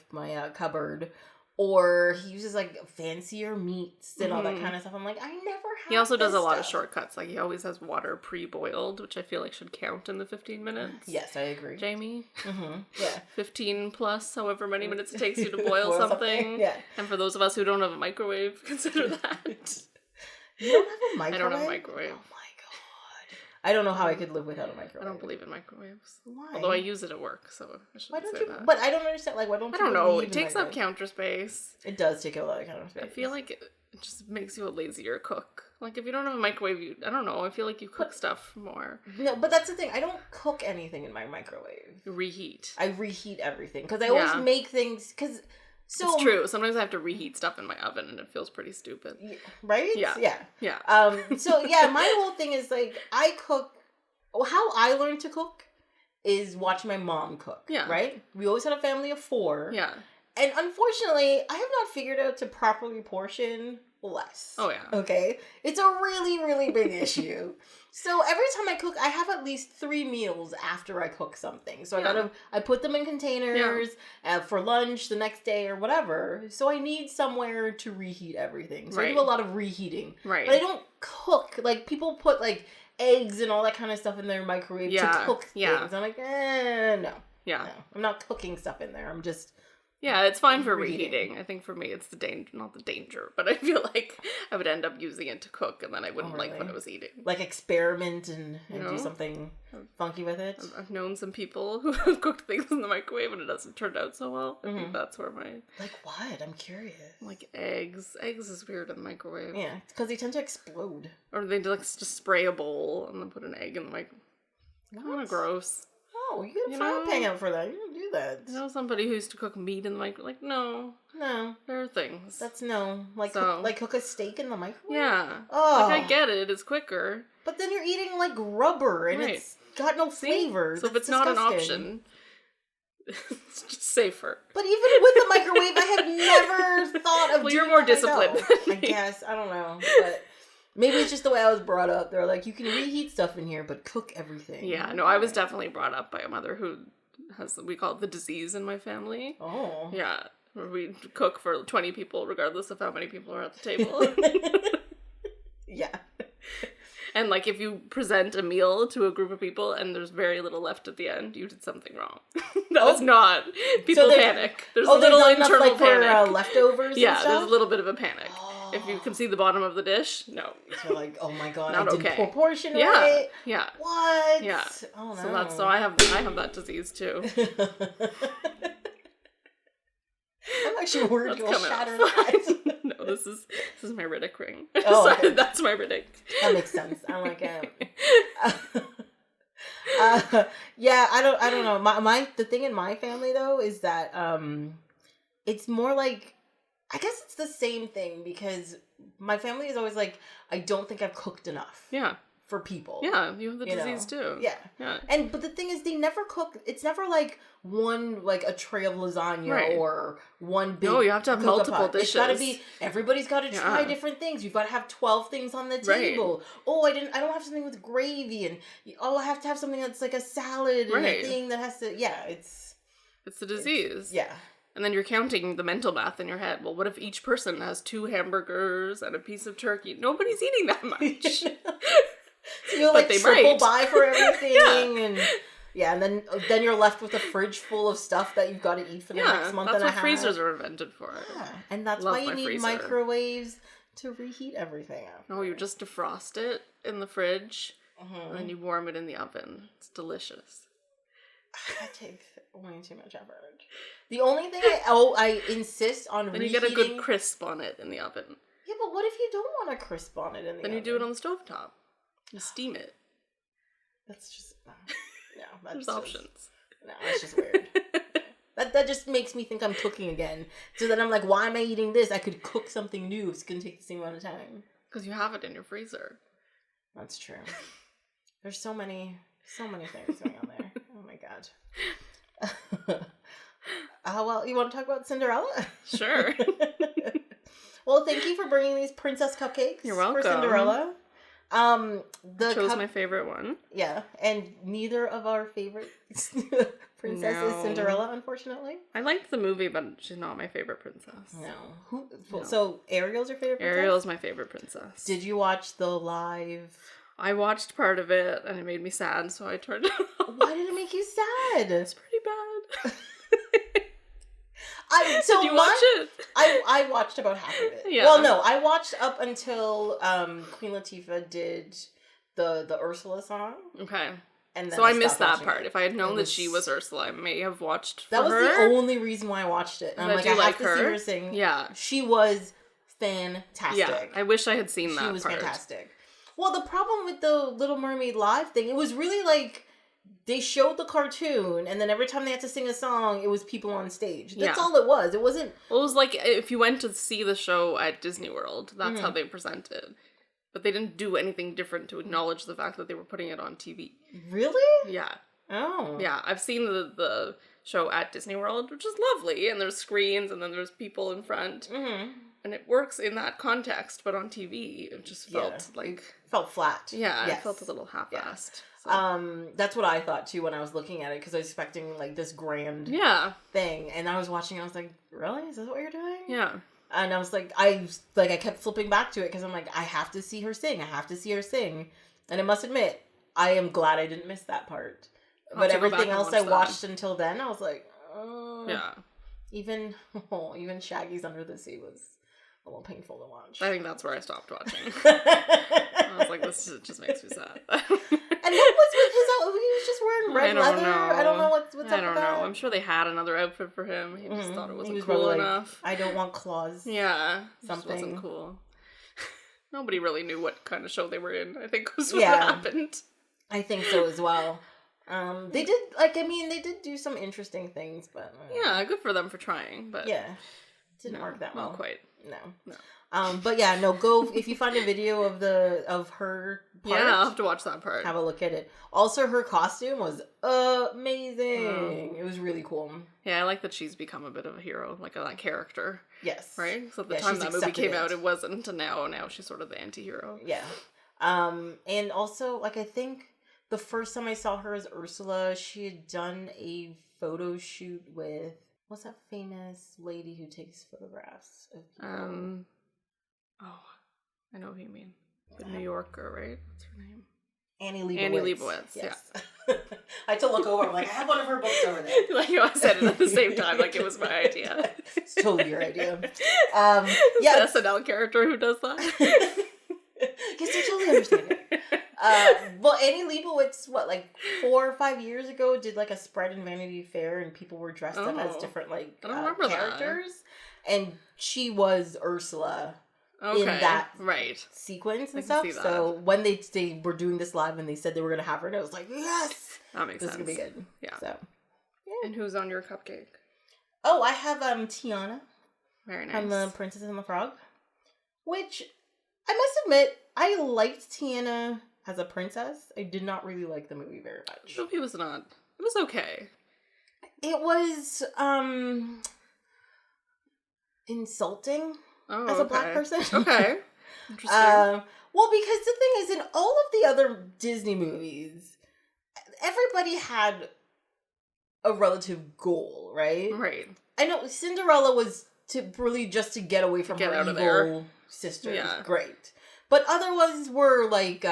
cupboard, or he uses like fancier meats and all that kind of stuff. I'm like, I never have. He also does a lot of shortcuts. Like he always has water pre-boiled, which I feel like should count in the 15 minutes. Yes, I agree. Jamie? Yeah. 15 plus however many minutes it takes you to boil something. Yeah. And for those of us who don't have a microwave, consider that. You don't have a microwave? I don't have a microwave. Oh my god. I don't know how I could live without a microwave. I don't believe in microwaves. Why? Although I use it at work, so I shouldn't say that. But I don't understand, like, why don't you? I don't know. It takes up counter space. It does take up a lot of counter space. I feel like it just makes you a lazier cook. Like, if you don't have a microwave, I don't know, I feel like you cook stuff more. No, but that's the thing. I don't cook anything in my microwave. You reheat. I reheat everything. Because I always make things, So, it's true. Sometimes I have to reheat stuff in my oven and it feels pretty stupid. Right? Yeah. So, my whole thing is, like, I cook... How I learned to cook is watching my mom cook. Yeah. Right? We always had a family of 4. Yeah. And unfortunately, I have not figured out to properly portion less. Oh, yeah. Okay? It's a really, really big issue. So every time I cook, I have at least 3 meals after I cook something. So I put them in containers for lunch the next day or whatever. So I need somewhere to reheat everything. So I do a lot of reheating. Right. But I don't cook. Like, people put, like, eggs and all that kind of stuff in their microwave to cook things. I'm like, no. Yeah. No. I'm not cooking stuff in there. I'm just... Yeah, it's fine for reheating. I think for me it's the danger, not the danger, but I feel like I would end up using it to cook and then I wouldn't like what I was eating. Like experiment and do something funky with it? I've known some people who have cooked things in the microwave and it doesn't turn out so well. I think that's where my... Like what? I'm curious. Like eggs. Eggs is weird in the microwave. Yeah, because they tend to explode. Or they just spray a bowl and then put an egg in the microwave. Kind of gross. Oh, you get a frying pan out for that. You don't do that. You know somebody who used to cook meat in the microwave? Like, no. There are things. That's no. Like, cook a steak in the microwave? Yeah. Oh. Like, I get it. It's quicker. But then you're eating, like, rubber, and it's got no flavor. So if it's not an option, it's just safer. But even with the microwave, I have never thought of doing you're more disciplined. I guess. I don't know. But... Maybe it's just the way I was brought up. They're like, you can reheat stuff in here, but cook everything. Yeah, no, I was definitely brought up by a mother who has, we call it the disease in my family. Oh. Yeah, where we cook for 20 people, regardless of how many people are at the table. Yeah. And, like, if you present a meal to a group of people and there's very little left at the end, you did something wrong. That was not. People panic. There's a little internal panic. For leftovers and stuff? There's a little bit of a panic. If you can see the bottom of the dish, no. So like, oh my god, not I didn't proportion right. Yeah. What? Yeah. Oh no. So I have that disease too. I'm actually worried you'll shatter that. No, this is my Riddick ring. Oh, okay. That's my Riddick. That makes sense. I'm like, yeah, I don't know. The thing in my family though is that it's more like, I guess it's the same thing because my family is always like, I don't think I've cooked enough. Yeah. For people. Yeah, you have the disease too. Yeah. But the thing is, they never cook. It's never like one, like a tray of lasagna or one big. No, you have to have multiple dishes. It's gotta be, everybody's gotta try different things. You've gotta have 12 things on the table. Right. Oh, I don't have something with gravy and, I have to have something that's like a salad and a thing that has to, it's the disease. Yeah. And then you're counting the mental math in your head. Well, what if each person has 2 hamburgers and a piece of turkey? Nobody's eating that much. So you'll like triple buy for everything and then you're left with a fridge full of stuff that you've got to eat for the next month and a half. That's what freezers are invented for. Yeah. And that's why you need microwaves to reheat everything after. No, you just defrost it in the fridge and then you warm it in the oven. It's delicious. That takes way too much effort. The only thing I insist on reheating... Then you get a good crisp on it in the oven. Yeah, but what if you don't want a crisp on it in the oven? Then you do it on the stovetop. You steam it. That's just... No, there's options. No, that's just weird. That just makes me think I'm cooking again. So then I'm like, why am I eating this? I could cook something new. It's going to take the same amount of time. Because you have it in your freezer. That's true. There's so many things going on there. Oh my god. Well, you want to talk about Cinderella? Sure. Well, thank you for bringing these princess cupcakes. You're welcome. For Cinderella. I chose my favorite one. Yeah, and neither of our favorite princess is Cinderella, unfortunately. I liked the movie, but she's not my favorite princess. No. So Ariel's your favorite princess? Ariel's my favorite princess. Did you watch the live? I watched part of it, and it made me sad, so I turned it off. Why did it make you sad? It's pretty bad. Did you watch it? I watched about half of it. Yeah. Well, no, I watched up until Queen Latifah did the Ursula song. Okay. And then so I missed that part. If I had known that she was Ursula, I may have watched for her. That was the only reason why I watched it. And I'm like, I have to see her sing. Yeah. She was fantastic. Yeah, I wish I had seen that part. She was fantastic. Well, the problem with the Little Mermaid live thing, it was really like, they showed the cartoon, and then every time they had to sing a song, it was people on stage. That's all it was. It wasn't... Well, it was like if you went to see the show at Disney World, that's how they presented. But they didn't do anything different to acknowledge the fact that they were putting it on TV. Really? Yeah. Oh. Yeah, I've seen the show at Disney World, which is lovely, and there's screens, and then there's people in front. Mm-hmm. And it works in that context, but on TV, it just felt like... Felt flat. Yeah, it felt a little half-assed. So. That's what I thought, too, when I was looking at it, because I was expecting, like, this grand thing. And I was watching, and I was like, really? Is this what you're doing? Yeah. And I was like, I kept flipping back to it, because I'm like, I have to see her sing. I have to see her sing. And I must admit, I am glad I didn't miss that part. But everything else I watched until then, I was like, yeah. Even Shaggy's Under the Sea was a little painful to watch. I think that's where I stopped watching. I was like, this just makes me sad. And what was with his outfit? He was just wearing red leather. I don't know what's up with that. I don't know. I'm sure they had another outfit for him. He just thought it wasn't cool enough. I don't want claws. Yeah. Something. It just wasn't cool. Nobody really knew what kind of show they were in, I think was what happened. I think so as well. They did do some interesting things, but... yeah, good for them for trying, but... yeah. Didn't work that well. Not quite. No. But yeah, no, go if you find a video of her part. Yeah, I'll have to watch that part. Have a look at it. Also, her costume was amazing. It was really cool. Yeah, I like that she's become a bit of a hero, like a character. Yes. Right? So at the time that movie came out, it wasn't, and now she's sort of the anti-hero. Yeah. And also, like, I think the first time I saw her as Ursula, she had done a photo shoot with... what's that famous lady who takes photographs of people? I know who you mean. The New Yorker, right? What's her name? Annie Leibovitz. Annie Leibovitz, yes. I had to look over. I'm like, I have one of her books over there. Like, I said it at the same time, like it was my idea. It's totally your idea. The SNL character who does that. Yes, I totally understand it. Well, Annie Leibovitz, 4 or 5 years ago, did like a spread in Vanity Fair, and people were dressed up as different characters, and she was Ursula in that sequence and stuff. So when they were doing this live and they said they were going to have her, and I was like, yes, that makes sense. This is going to be good. Yeah. So, yeah. And who's on your cupcake? Oh, I have Tiana. Very nice. From The Princess and the Frog, which I must admit I liked Tiana as a princess. I did not really like the movie very much. The movie was not. It was okay. It was insulting as a black person. Okay. Interesting. Well, because the thing is, in all of the other Disney movies, everybody had a relative goal, right? Right. I know Cinderella was to get away from her evil sister. Yeah. Great. But other ones were like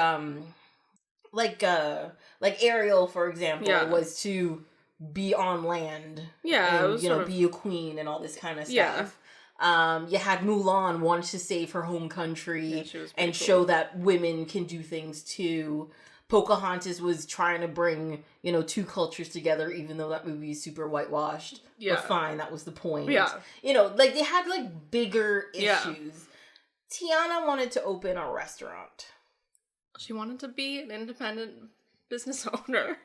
Ariel, for example, was to be on land. Yeah, and, it was be a queen and all this kind of stuff. Yeah. You had Mulan wanted to save her home country and show that women can do things too. Pocahontas was trying to bring, two cultures together, even though that movie is super whitewashed. Yeah. But fine, that was the point. Yeah. They had bigger issues. Yeah. Tiana wanted to open a restaurant. She wanted to be an independent business owner.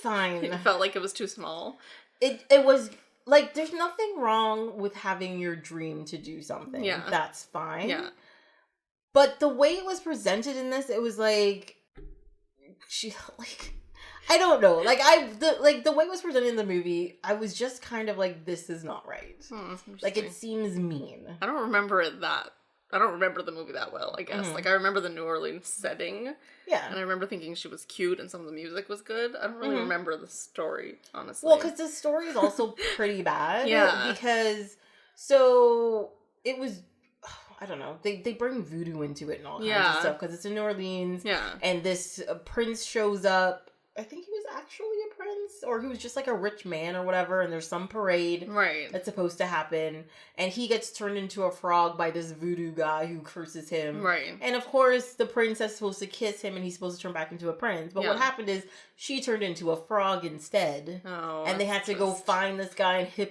Fine. It felt like it was too small. It was, there's nothing wrong with having your dream to do something. Yeah. That's fine. Yeah. But the way it was presented in this, it was she, I don't know. The way it was presented in the movie, I was just kind of this is not right. It seems mean. I don't remember it that I don't remember the movie that well, I guess. Mm-hmm. Like, I remember the New Orleans setting. Yeah. And I remember thinking she was cute and some of the music was good. I don't really remember the story, honestly. Well, because the story is also pretty bad. Yeah. Because, so, it was, I don't know, they bring voodoo into it and all kinds of stuff, because it's in New Orleans. Yeah. And this prince shows up. I think he was actually a prince, or he was just like a rich man or whatever, and there's some parade that's supposed to happen, and he gets turned into a frog by this voodoo guy who curses him. Right. And of course, the princess is supposed to kiss him, and he's supposed to turn back into a prince. But what happened is, she turned into a frog instead. Oh, and they had to go find this guy in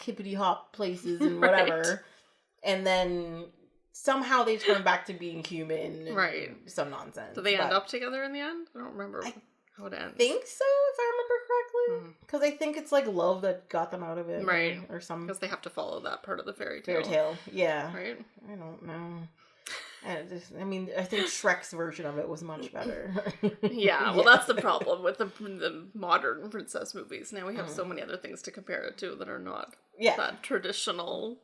hippity-hop places and whatever. Right. And then somehow they turn back to being human. Right. Some nonsense. Do they end up together in the end? I don't remember. How it ends. I think so, if I remember correctly. Because I think it's like love that got them out of it. Right. Or some... Because they have to follow that part of the fairy tale. Yeah. Right? I don't know. I mean, I think Shrek's version of it was much better. Yeah, well, that's the problem with the modern princess movies. Now we have so many other things to compare it to that are not that traditional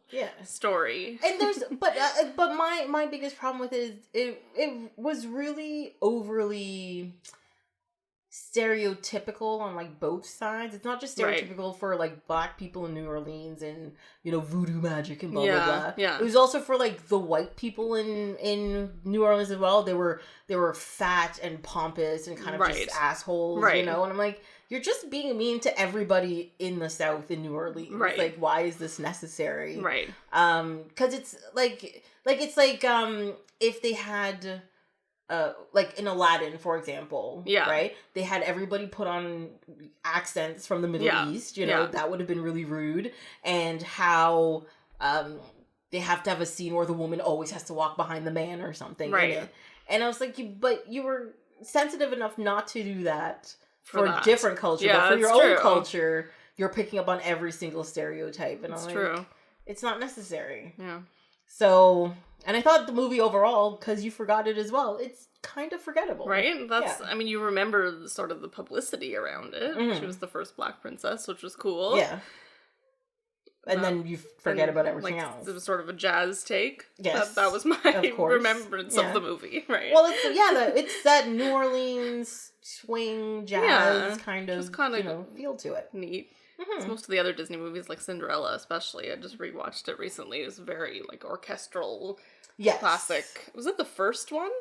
story. And there's, but my biggest problem with it is it was really overly stereotypical on like both sides. It's not just stereotypical for like black people in New Orleans and, you know, voodoo magic and blah blah blah. Yeah. It was also for like the white people in New Orleans as well. They were fat and pompous and kind of just assholes, you know. And I'm like, you're just being mean to everybody in the South in New Orleans. Right. Like, why is this necessary? Right. Because it's like if they had. Like in Aladdin, for example, right? They had everybody put on accents from the Middle East, you know, that would have been really rude. And how they have to have a scene where the woman always has to walk behind the man or something. Right. And I was like, but you were sensitive enough not to do that for a different culture. But for your own culture, you're picking up on every single stereotype. And I'm like, it's not necessary. Yeah. So... And I thought the movie overall, because you forgot it as well, it's kind of forgettable. Right? I mean, you remember sort of the publicity around it. Mm-hmm. She was the first black princess, which was cool. Yeah. And then you forget about everything else. It was sort of a jazz take. Yes. That was my remembrance of the movie, right? Well, it's that New Orleans swing jazz kind of feel to it. Neat. Mm-hmm. Most of the other Disney movies, like Cinderella especially, I just rewatched it recently. It was very like orchestral, classic. Was it the first one?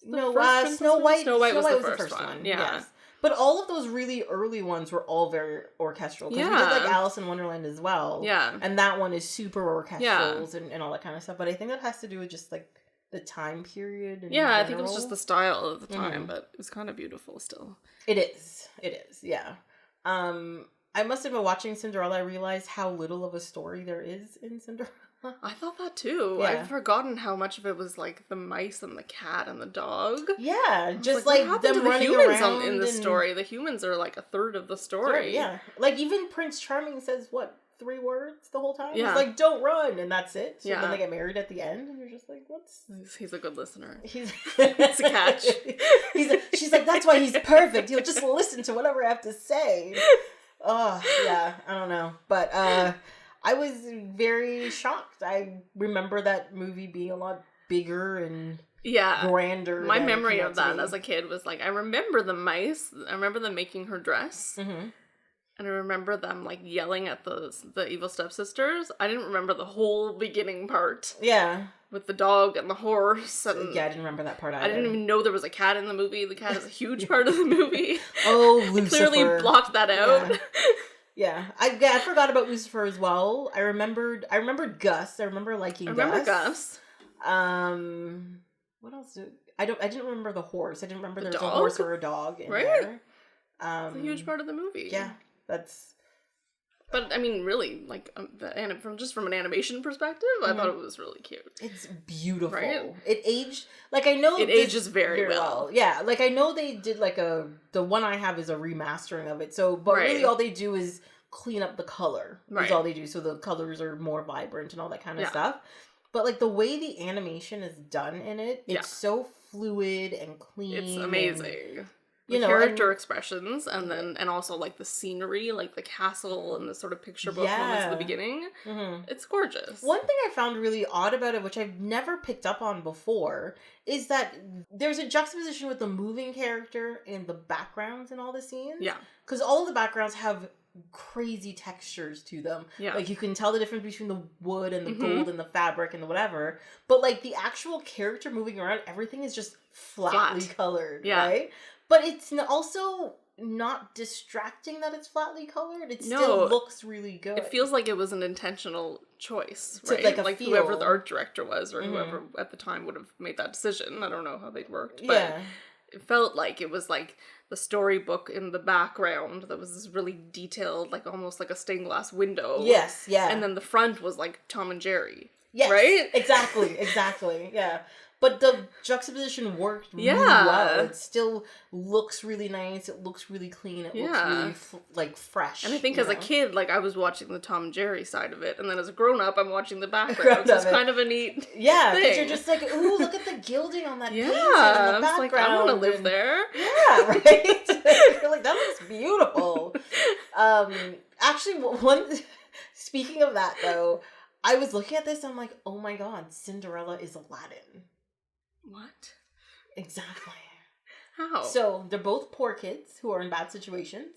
Snow White was the first one. Yeah. Yes. But all of those really early ones were all very orchestral. Because we did like Alice in Wonderland as well. Yeah. And that one is super orchestral and all that kind of stuff. But I think that has to do with just like the time period. I think it was just the style of the time, but it's kind of beautiful still. It is, yeah. I must have been watching Cinderella. I realized how little of a story there is in Cinderella. I thought that too. Yeah. I've forgotten how much of it was like the mice and the cat and the dog. Yeah, just like them running around in the story. The humans are like a third of the story. Yeah, like even Prince Charming says 3 words the whole time. Yeah. He's like, "Don't run," and that's it. So then they get married at the end, and you're just like, "What's?" He's a good listener. It's a catch. She's like, "That's why he's perfect. He'll just listen to whatever I have to say." Oh, yeah, I don't know. But I was very shocked. I remember that movie being a lot bigger and grander. My memory of that as a kid was like, I remember the mice. I remember them making her dress. Mm-hmm. And I remember them like yelling at the evil stepsisters. I didn't remember the whole beginning part. Yeah. With the dog and the horse. And I didn't remember that part either. I didn't even know there was a cat in the movie. The cat is a huge part of the movie. Oh, Lucifer. I clearly blocked that out. Yeah. I forgot about Lucifer as well. I remembered Gus. I remember liking Gus. I remember Gus. What else? I didn't remember the horse. I didn't remember there was a horse or a dog in there. It's a huge part of the movie. Yeah. But I mean, really, like from an animation perspective, I thought it was really cute. It's beautiful. Right? It aged like I know it ages very well. Yeah, like I know they did like the one I have is a remastering of it. So, but really, all they do is clean up the color. Is all they do. So the colors are more vibrant and all that kind of stuff. But like the way the animation is done in it, it's so fluid and clean. It's amazing. The character expressions, and also, like, the scenery, like, the castle and the sort of picture book moments at the beginning. Mm-hmm. It's gorgeous. One thing I found really odd about it, which I've never picked up on before, is that there's a juxtaposition with the moving character and the backgrounds in all the scenes. Yeah. Because all of the backgrounds have crazy textures to them. Yeah. Like, you can tell the difference between the wood and the gold and the fabric and the whatever. But, like, the actual character moving around, everything is just flatly colored, right? But it's also not distracting that it's flatly colored. It still looks really good. It feels like it was an intentional choice, right? Like whoever the art director was or whoever at the time would have made that decision. I don't know how they worked, but it felt like it was like the storybook in the background that was this really detailed, like almost like a stained glass window. Yes, yeah. And then the front was like Tom and Jerry. Yes, right? Exactly, yeah. But the juxtaposition worked really well. It still looks really nice. It looks really clean. It looks really, fresh. And I think as a kid, like, I was watching the Tom and Jerry side of it. And then as a grown-up, I'm watching the background. So it's kind of a neat thing. Because you're just like, ooh, look at the gilding on that painting in the background. Like, I want to live there. Yeah, right? You're like, that looks beautiful. Actually, speaking of that, though, I was looking at this and I'm like, oh my god, Cinderella is Aladdin. What? Exactly. How? So, they're both poor kids who are in bad situations.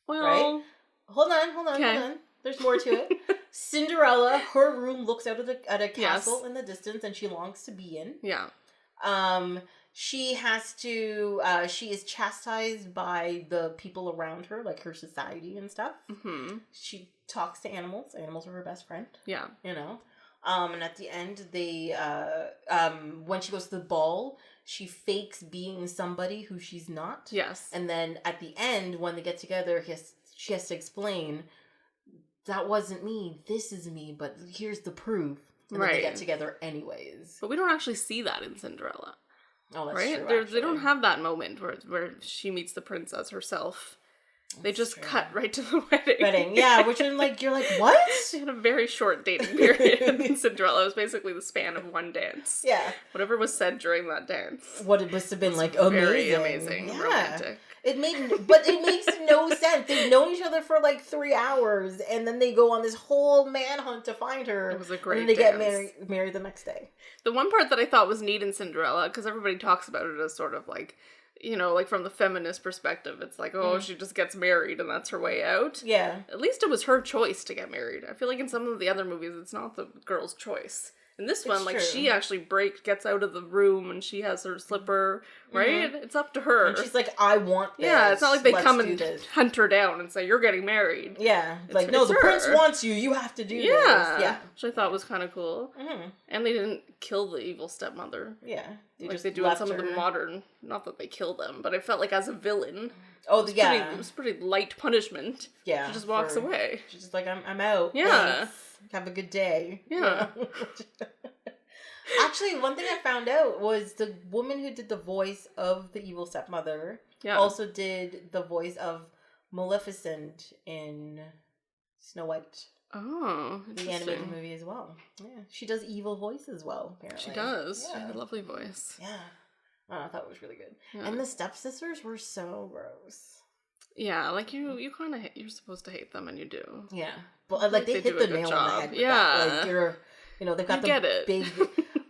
Well... Right? Hold on. There's more to it. Cinderella, her room looks out at a castle in the distance and she longs to be in. Yeah. She has to... she is chastised by the people around her, like her society and stuff. Mm-hmm. She talks to animals. Animals are her best friend. Yeah. You know? And at the end, they, when she goes to the ball, she fakes being somebody who she's not. Yes. And then at the end, when they get together, she has to explain, that wasn't me, this is me, but here's the proof. And then they get together anyways. But we don't actually see that in Cinderella. Oh, that's true, They don't have that moment where she meets the princess herself. They just cut right to the wedding. Yeah, which I'm like, you're like, what? She had a very short dating period in Cinderella. It was basically the span of one dance. Yeah. Whatever was said during that dance. What it must have been like very amazing, romantic. But it makes no sense. They've known each other for like 3 hours, and then they go on this whole manhunt to find her. It was a great and then they dance. get married the next day. The one part that I thought was neat in Cinderella, because everybody talks about it as sort of like, you know, like from the feminist perspective, it's like, she just gets married and that's her way out. Yeah. At least it was her choice to get married. I feel like in some of the other movies, it's not the girl's choice. In this one, like, she actually gets out of the room and she has her slipper, right? Mm-hmm. It's up to her. And she's like, I want this. Yeah, it's not like they come and hunt her down and say, you're getting married. Yeah. Like, no, the prince wants you. You have to do this. Yeah. Which I thought was kind of cool. Mm-hmm. And they didn't kill the evil stepmother. Yeah. They do in some of the modern, not that they kill them, but I felt like as a villain. Oh, it was pretty light punishment. Yeah. She just walks away. She's just like, I'm out. Yeah. Thanks. Have a good day. Yeah. Actually, one thing I found out was the woman who did the voice of the evil stepmother also did the voice of Maleficent in Snow White. Oh, the animated movie as well. Yeah, she does evil voice as well, apparently. She does. Yeah. She has a lovely voice. Yeah. I thought it was really good. Yeah. And the stepsisters were so gross. Yeah, like you're supposed to hate them, and you do. Yeah, but like they hit the nail on the head. With that. Like they've got the big.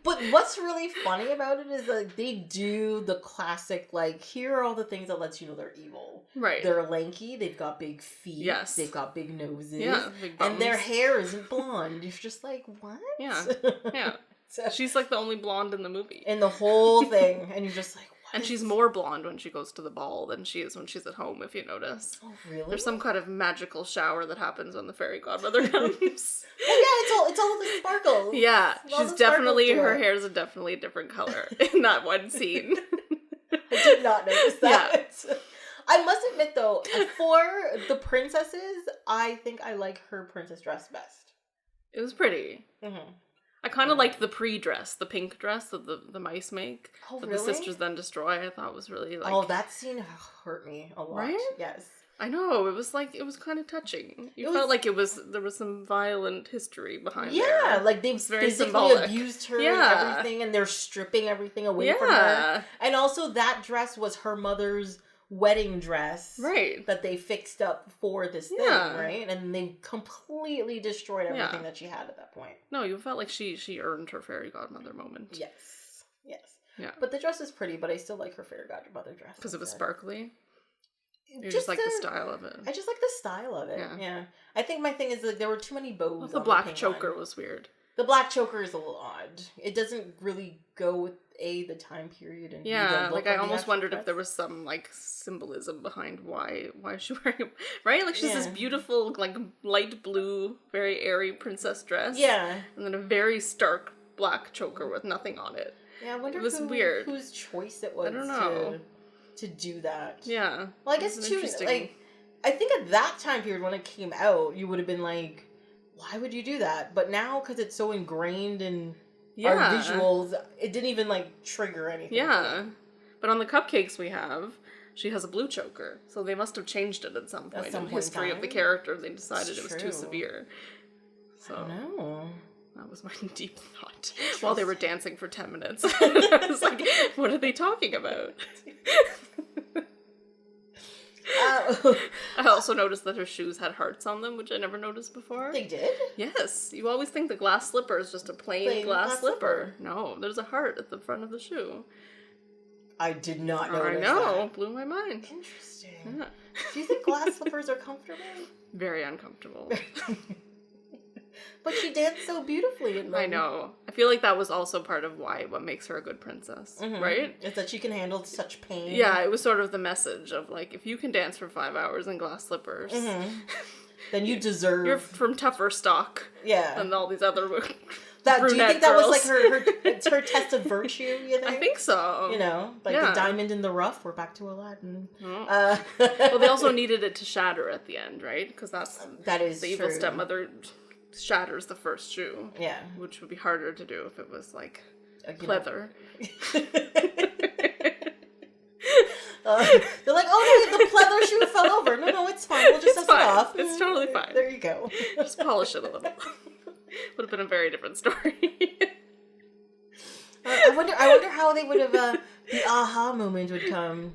But what's really funny about it is like they do the classic, like, here are all the things that lets you know they're evil. Right. They're lanky. They've got big feet. Yes. They've got big noses. Yeah. Big bums. And their hair isn't blonde. You're just like, what? Yeah. Yeah. So, she's like the only blonde in the movie. In the whole thing, and you're just like. And she's more blonde when she goes to the ball than she is when she's at home, if you notice. Oh, really? There's some kind of magical shower that happens when the fairy godmother comes. It's all the sparkles. Yeah, she's definitely, her hair is definitely a different color in that one scene. I did not notice that. Yeah. I must admit, though, for the princesses, I think I like her princess dress best. It was pretty. Mm-hmm. I kind of liked the pre-dress, the pink dress that the mice make. Oh, that really? the sisters then destroy. I thought was really like... Oh, that scene hurt me a lot. Right? Yes. I know. It was kind of touching. You felt like there was some violent history behind there. Yeah, like they physically abused her and everything, and they're stripping everything away from her. And also that dress was her mother's wedding dress right. that they fixed up for this thing, right? And they completely destroyed everything that she had at that point. No, you felt like she earned her fairy godmother moment. Yes. Yeah. But the dress is pretty, but I still like her fairy godmother dress. Because it was sparkly? You just like the style of it. I just like the style of it. Yeah. I think my thing is like there were too many bows. Well, the black choker was weird. The black choker is a little odd. It doesn't really go with the time period and like I almost wondered if there was some like symbolism behind why she's wearing it, right? Like she's this beautiful like light blue, very airy princess dress. Yeah. And then a very stark black choker with nothing on it. Yeah, I wonder it was weird. Whose choice it was I don't know. to do that. Yeah. Well, I guess too, like, I think at that time period when it came out, you would have been like, why would you do that? But now, because it's so ingrained in our visuals, it didn't even, like, trigger anything. Yeah. But on the cupcakes she has a blue choker. So they must have changed it at some point in the history of the character. They decided it was too severe. So. I don't know. That was my deep thought while they were dancing for 10 minutes. I was like, what are they talking about? I also noticed that her shoes had hearts on them, which I never noticed before. They did? Yes. You always think the glass slipper is just a plain glass slipper. No, there's a heart at the front of the shoe. I did not notice I know. That. Blew my mind. Interesting. Yeah. Do you think glass slippers are comfortable? Very uncomfortable. But she danced so beautifully in them. I know. I feel like that was also part of what makes her a good princess, right? It's that she can handle such pain. Yeah, it was sort of the message of, like, if you can dance for 5 hours in glass slippers... then you deserve... You're from tougher stock than all these other do you think that girls. Was, like, her test of virtue, you think? I think so. You know? Like the diamond in the rough, we're back to Aladdin. Well, they also needed it to shatter at the end, right? Because that is the evil true. Stepmother... shatters the first shoe. Yeah. Which would be harder to do if it was like pleather. They're like, oh no, the pleather shoe fell over. No, it's fine. We'll just dust it off. It's totally fine. There you go. Just polish it a little. Would have been a very different story. I wonder how they would have the aha moment would come.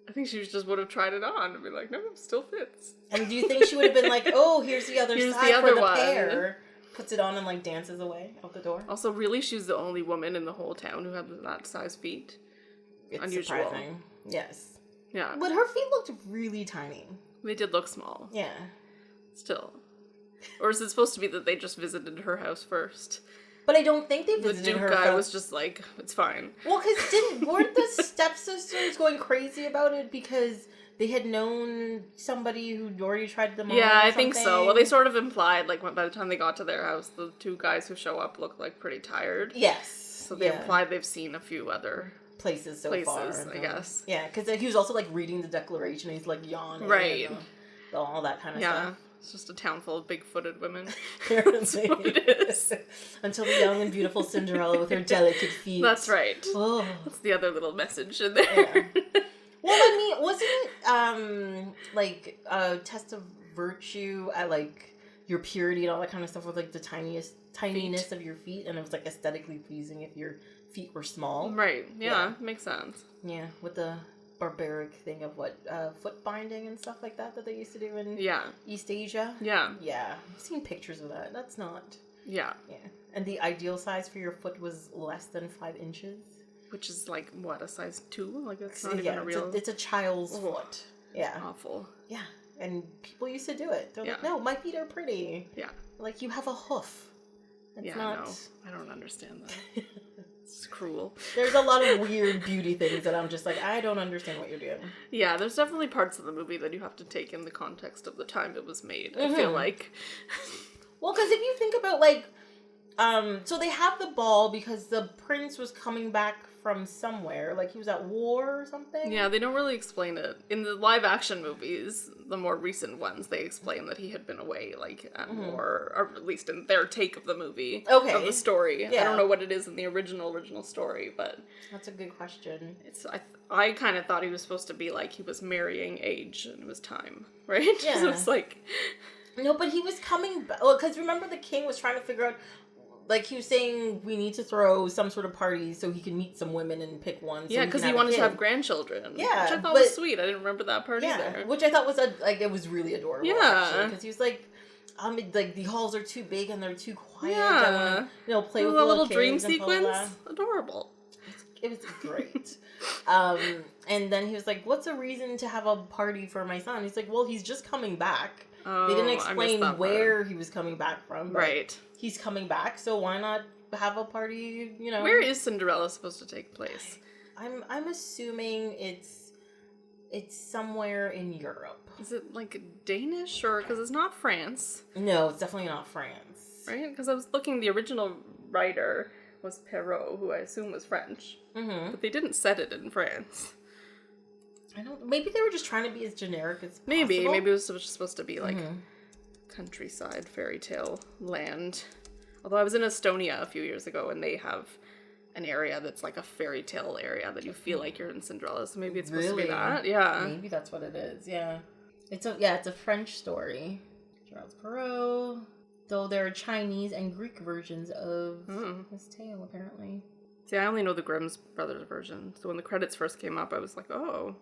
I think she just would have tried it on and be like, no, it still fits. And do you think she would have been like, oh, here's the other side for the pair? Puts it on and, like, dances away out the door. Also, really, she's the only woman in the whole town who had that size feet. It's unusual. Surprising. Yes. Yeah. But her feet looked really tiny. They did look small. Yeah. Still. Or is it supposed to be that they just visited her house first? But I don't think they visited her. The Duke guy was just like, it's fine. Well, because weren't the stepsisters going crazy about it because they had known somebody who'd already tried them on? Yeah, I think so. Well, they sort of implied, like, by the time they got to their house, the two guys who show up look like pretty tired. Yes. So they implied they've seen a few other places far. I guess. Yeah, because he was also, like, reading the Declaration. He's, like, yawning. Right. And, all that kind of stuff. It's just a town full of big-footed women. That's what it is. Until the young and beautiful Cinderella with her delicate feet. That's right. Oh. That's the other little message in there. Yeah. Well, I mean, wasn't it, like, a test of virtue at, like, your purity and all that kind of stuff with, like, the tininess of your feet? And it was, like, aesthetically pleasing if your feet were small. Right. Yeah. Makes sense. Yeah, with the barbaric thing of foot binding and stuff like that they used to do in East Asia. Yeah. Yeah. I've seen pictures of that. That's not... Yeah. Yeah. And the ideal size for your foot was less than 5 inches. Which is like, what, a size 2? Like, that's not even a real... It's a child's foot. Yeah. Awful. Yeah. And people used to do it. They're like, no, my feet are pretty. Yeah. Like, you have a hoof. It's not... no. I don't understand that. It's cruel. There's a lot of weird beauty things that I'm just like, I don't understand what you're doing. Yeah, there's definitely parts of the movie that you have to take in the context of the time it was made, I feel like. Well, because if you think about, like, so they have the ball because the prince was coming back from somewhere. Like, he was at war or something? Yeah, they don't really explain it. In the live-action movies, the more recent ones, they explain that he had been away, like, at war, or at least in their take of the movie. Okay. Of the story. Yeah. I don't know what it is in the original story, but... That's a good question. I kind of thought he was supposed to be, like, he was marrying age and it was time, right? Yeah. So it's like... No, but he was coming back. Well, because remember the king was trying to figure out... like, he was saying we need to throw some sort of party so he can meet some women and pick one. So because he wanted to have grandchildren. Yeah. Which I thought was sweet. I didn't remember that part either. Which I thought was, it was really adorable, actually. Because he was like, like, the halls are too big and they're too quiet. Yeah. I want to, play with the little dream sequence. Adorable. It was great. And then he was like, what's a reason to have a party for my son? He's like, well, he's just coming back. Oh, they didn't explain where he was coming back from. Right. He's coming back, so why not have a party, Where is Cinderella supposed to take place? I'm assuming it's somewhere in Europe. Is it, like, Danish? Or, because it's not France. No, it's definitely not France. Right? Because I was looking, the original writer was Perrault, who I assume was French. Mm-hmm. But they didn't set it in France. Maybe they were just trying to be as generic as possible. Maybe it was supposed to be like countryside fairy tale land. Although I was in Estonia a few years ago and they have an area that's like a fairy tale area that you feel like you're in Cinderella. So maybe it's supposed to be that. Yeah. Maybe that's what it is. Yeah. It's a French story. Charles Perrault. Though there are Chinese and Greek versions of this tale apparently. See, I only know the Grimm's brothers version. So when the credits first came up, I was like, oh.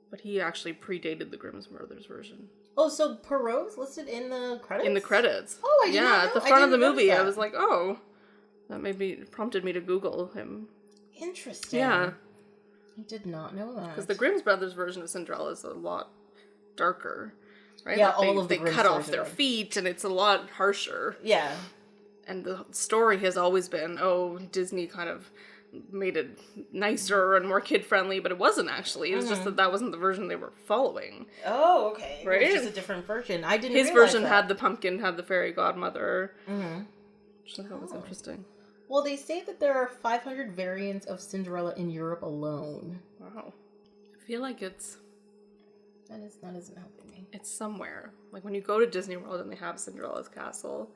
But he actually predated the Grimm's brothers version. Oh, so Perrault's listed in the credits? In the credits. Oh, I didn't know. At the front of the movie, I was like, oh. That prompted me to Google him. Interesting. Yeah. I did not know that. Because the Grimm's brothers version of Cinderella is a lot darker. Right? Yeah, like they cut off their feet, and it's a lot harsher. Yeah. And the story has always been, Disney kind of made it nicer and more kid-friendly, but it wasn't actually. It was just that wasn't the version they were following. Oh, okay. Right? It was just a different version. I didn't His realize version that. had the pumpkin, had the fairy godmother. Mm-hmm. Which I thought was interesting. Well, they say that there are 500 variants of Cinderella in Europe alone. Wow. I feel like it's... That isn't helping me. It's somewhere. Like, when you go to Disney World and they have Cinderella's castle,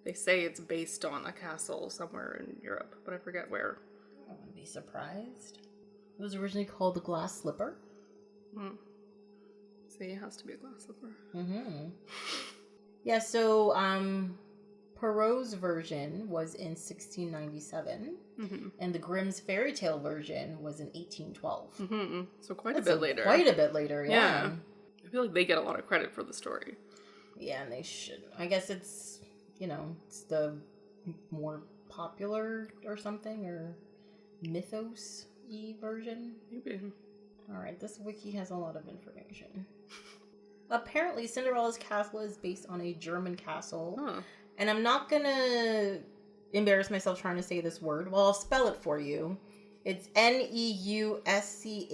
they say it's based on a castle somewhere in Europe, but I forget where. I wouldn't be surprised. It was originally called the Glass Slipper. See, it has to be a glass slipper. Mm-hmm. Yeah, so, Perrault's version was in 1697, and the Grimm's fairy tale version was in 1812. Mm-hmm. So quite a bit later. Quite a bit later, yeah. I feel like they get a lot of credit for the story. Yeah, and they should. I guess it's, it's the more popular or something, or mythos-y version. Maybe. Alright, this wiki has a lot of information. Apparently, Cinderella's castle is based on a German castle. Huh. And I'm not gonna embarrass myself trying to say this word. Well, I'll spell it for you. It's Neuschwanstein.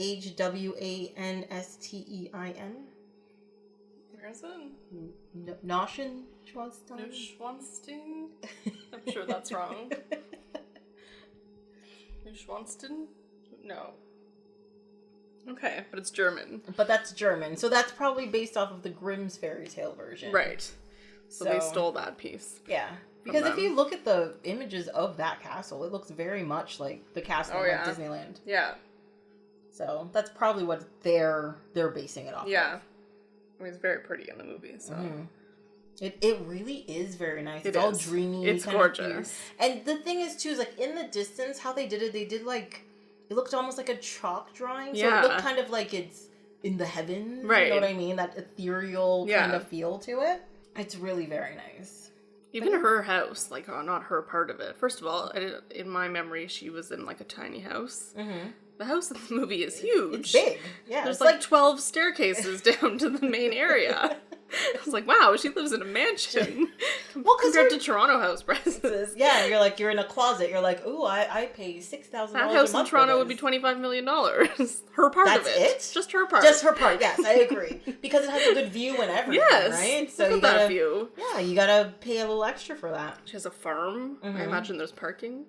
Where is it? Neuschwanstein? Neuschwanstein? I'm sure that's wrong. Neuschwanstein? No. Okay, but it's German. But that's German. So that's probably based off of the Grimm's fairy tale version. Right. So they stole that piece. Yeah. Because if you look at the images of that castle, it looks very much like the castle in Disneyland. Yeah. So that's probably what they're basing it off of. Yeah. I mean, it's very pretty in the movie, so. Mm-hmm. It really is very nice. It's all dreamy. It's gorgeous. And the thing is, too, is like in the distance, how they did it, it looked almost like a chalk drawing. So it looked kind of like it's in the heavens. Right. You know what I mean? That ethereal kind of feel to it. It's really very nice. Even her house, like, not her part of it. First of all, in my memory, she was in, like, a tiny house. Mm-hmm. The house in the movie is huge. It's big. Yeah. There's, like 12 staircases down to the main area. I was like, wow, she lives in a mansion. Well, compared to Toronto house prices. Yeah, you're in a closet. You're like, ooh, I pay $6,000 That house in Toronto would be $25 million. Her part of it. That's it? Just her part. Just her part, yes, I agree. Because it has a good view and everything, right? So look at that view. Yeah, you gotta pay a little extra for that. She has a farm. Mm-hmm. I imagine there's parking.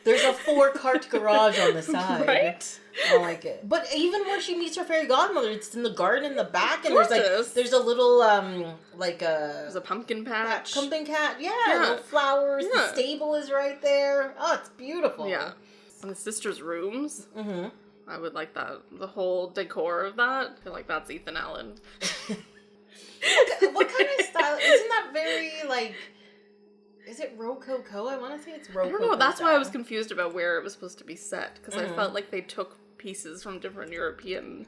There's a 4-cart garage on the side. Right? I like it. But even when she meets her fairy godmother, it's in the garden in the back, and gorgeous. there's a little there's a pumpkin patch. Pumpkin cat, little flowers. Yeah. The stable is right there. Oh, it's beautiful. Yeah. And the sisters' rooms. Mm-hmm. I would like that. The whole decor of that. I feel like that's Ethan Allen. What kind of style? Isn't that very Is it Rococo? I want to say it's Rococo. I don't know. That's why I was confused about where it was supposed to be set. Because I felt like they took pieces from different European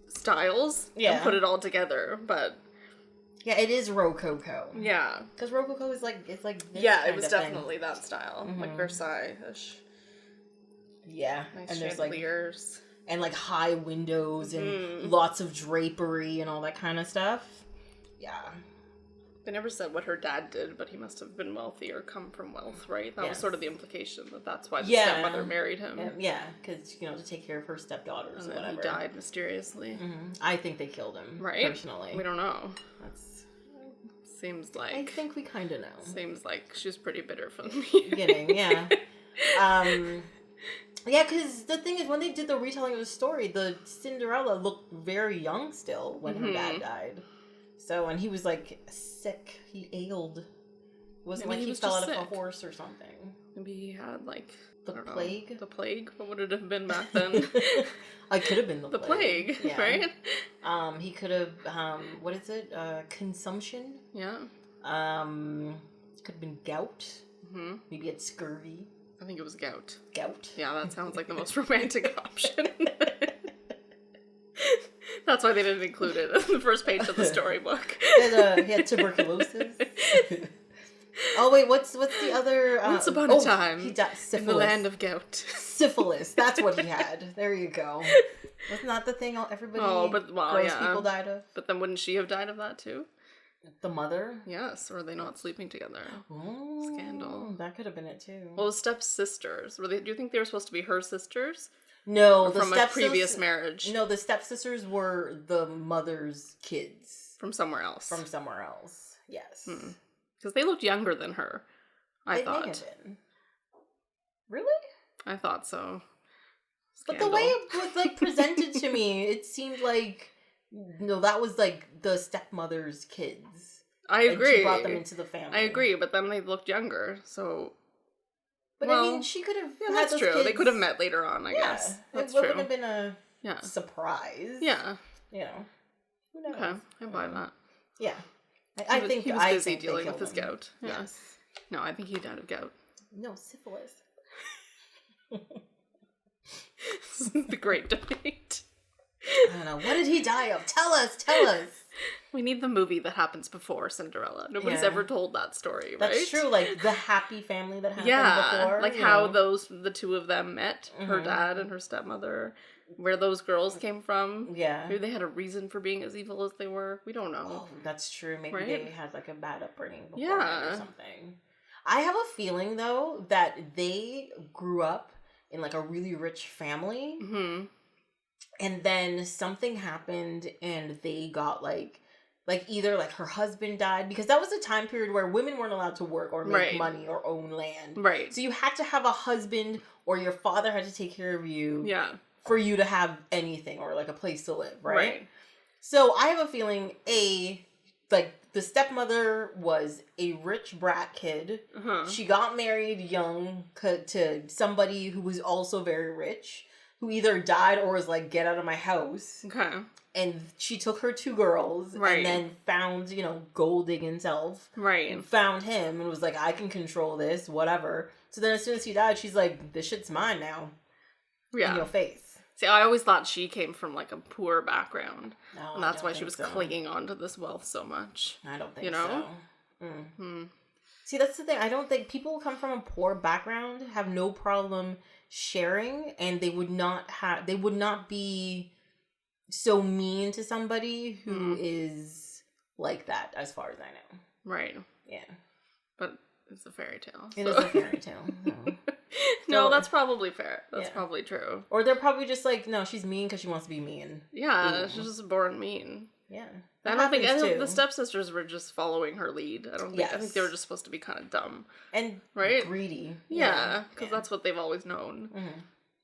styles and put it all together. But yeah, it is Rococo. Yeah. Because Rococo is like, it's like this it was definitely that style. Like Versailles-ish. Yeah. Nice and chandeliers. There's and like high windows and lots of drapery and all that kind of stuff. Yeah. They never said what her dad did, but he must have been wealthy or come from wealth, right? That was sort of the implication, that's why the stepmother married him. Yeah, because, to take care of her stepdaughters and or whatever. He died mysteriously. I think they killed him, personally. We don't know. Seems like... I think we kind of know. Seems like she was pretty bitter from the beginning, yeah. Yeah, because the thing is, when they did the retelling of the story, the Cinderella looked very young still when her dad died. So, and he was, sick. He ailed. It wasn't like he fell out of a horse or something. Maybe he had, the plague? The plague? What would it have been back then? I could have been the plague, right? He could have, what is it? Consumption? Yeah. Could have been gout. Maybe it's scurvy. I think it was gout. Gout? Yeah, that sounds like the most romantic option. That's why they didn't include it on the first page of the storybook. He had tuberculosis. Oh wait, what's the other? Once upon a time, he died. Syphilis. In the land of gout. Syphilis. That's what he had. There you go. Wasn't that the thing everybody? Gross people died of? But then wouldn't she have died of that too? The mother? Yes. Or are they not sleeping together? Oh, scandal. That could have been it too. Well, stepsisters. Do you think they were supposed to be her sisters? No, from a previous marriage. No, the stepsisters were the mother's kids. From somewhere else. Yes. Because they looked younger than her, I thought. May have been. Really? I thought so. Scandal. But the way it was presented to me, it seemed like that was the stepmother's kids. I agree. She brought them into the family. I agree, but then they looked younger, so. But I mean, she could have. Yeah, that's true. Kids. They could have met later on, I guess. That's true. It would have been a surprise. Yeah. Who knows? Okay, I buy that. Yeah. I think he was busy dealing with his gout. Yeah. Yes. No, I think he died of gout. No, syphilis. This is the great debate. I don't know. What did he die of? Tell us. We need the movie that happens before Cinderella. Nobody's ever told that story, right? That's true. The happy family that happened before. How the two of them met, her dad and her stepmother, where those girls came from. Yeah. Maybe they had a reason for being as evil as they were. We don't know. Oh, that's true. Maybe they had a bad upbringing before or something. I have a feeling, though, that they grew up in a really rich family. Mm-hmm. And then something happened and they got either her husband died, because that was a time period where women weren't allowed to work or make money or own land. Right. So you had to have a husband, or your father had to take care of you. Yeah. For you to have anything or a place to live, right? So I have a feeling the stepmother was a rich brat kid. She got married young to somebody who was also very rich, who either died or was get out of my house. Okay. And she took her two girls and then found, gold digging self. Right. And found him and was I can control this, whatever. So then as soon as he died, she's this shit's mine now. Yeah. In your face. See, I always thought she came from a poor background. No, and that's why she was clinging on to this wealth so much. I don't think so. Mm-hmm. See, that's the thing. I don't think people who come from a poor background have no problem sharing, and they would not be so mean to somebody who is like that, as far as I know. Right. Yeah. But it's a fairy tale. It is a fairy tale. No, that's probably fair. That's probably true. Or they're probably just no, she's mean because she wants to be mean. Yeah, she's just born mean. Yeah. I don't think any of the stepsisters were just following her lead. I think they were just supposed to be kind of dumb. And greedy. Yeah, because that's what they've always known. Mm-hmm.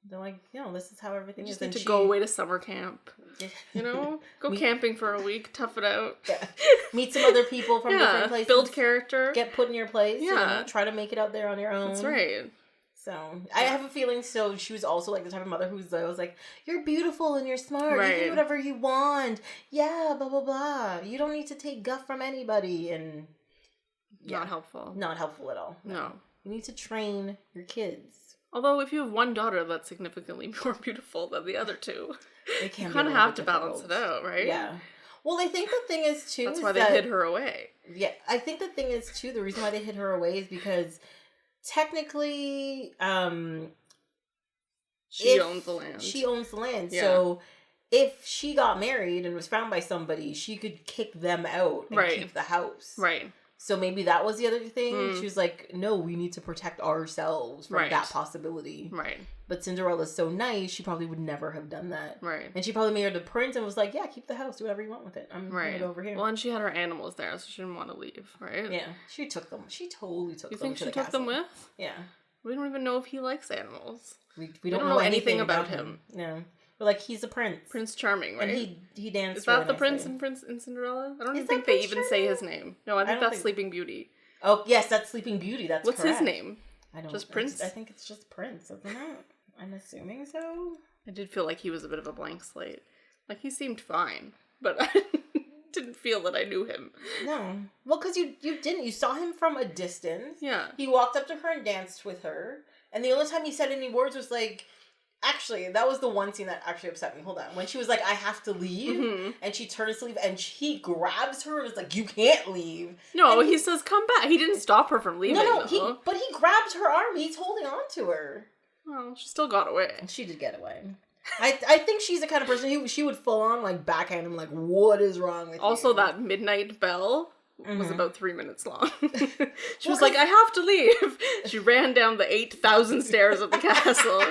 They're this is how everything is. You just need to go away to summer camp. Go camping for a week, tough it out. Yeah. Meet some other people from different places. Build character. Get put in your place. Yeah. Try to make it out there on your own. That's right. So, I have a feeling, she was also, the type of mother who's, you're beautiful and you're smart. You can do whatever you want. Yeah, blah, blah, blah. You don't need to take guff from anybody. And, Not helpful. Not helpful at all. No. You need to train your kids. Although if you have one daughter that's significantly more beautiful than the other two, you kind of have to balance it out, right? Yeah. Well, I think the thing is, too... That's why they hid her away. Yeah, I think the thing is, too, the reason why they hid her away is because technically... she owns the land. She owns the land, so... If she got married and was found by somebody, she could kick them out and keep the house. Right. So maybe that was the other thing. She was like, no, we need to protect ourselves from that possibility. Right. But Cinderella's so nice, she probably would never have done that. Right. And she probably married the prince and was like, yeah, keep the house, do whatever you want with it. I'm going to go over here. Well, and she had her animals there, so she didn't want to leave, right? Yeah. She took them. She totally took them to the castle. You think she took them with? Yeah. We don't even know if he likes animals. We don't know anything about him. No. But, like, he's a prince. Prince Charming, right? And he danced. Is that the prince in Cinderella? I don't even think they even say his name. No, I think that's Sleeping Beauty. Oh, yes, that's Sleeping Beauty. That's correct. What's his name? I don't know. Just Prince? I think it's just Prince, isn't it? I'm assuming so. I did feel like he was a bit of a blank slate. Like, he seemed fine, but I didn't feel that I knew him. No. Well, because you didn't. You saw him from a distance. Yeah. He walked up to her and danced with her. And the only time he said any words was like... Actually, that was the one scene that actually upset me. Hold on. When she was like, I have to leave, and she turns to leave, and he grabs her and is like, you can't leave. No, he says, come back. He didn't stop her from leaving, but he grabbed her arm. He's holding on to her. Well, she still got away. She did get away. I think she's the kind of person who she would full on, like, backhand him, like, what is wrong with you? Also, that midnight bell was about 3 minutes long. She was like, I have to leave. She ran down the 8,000 stairs of the castle.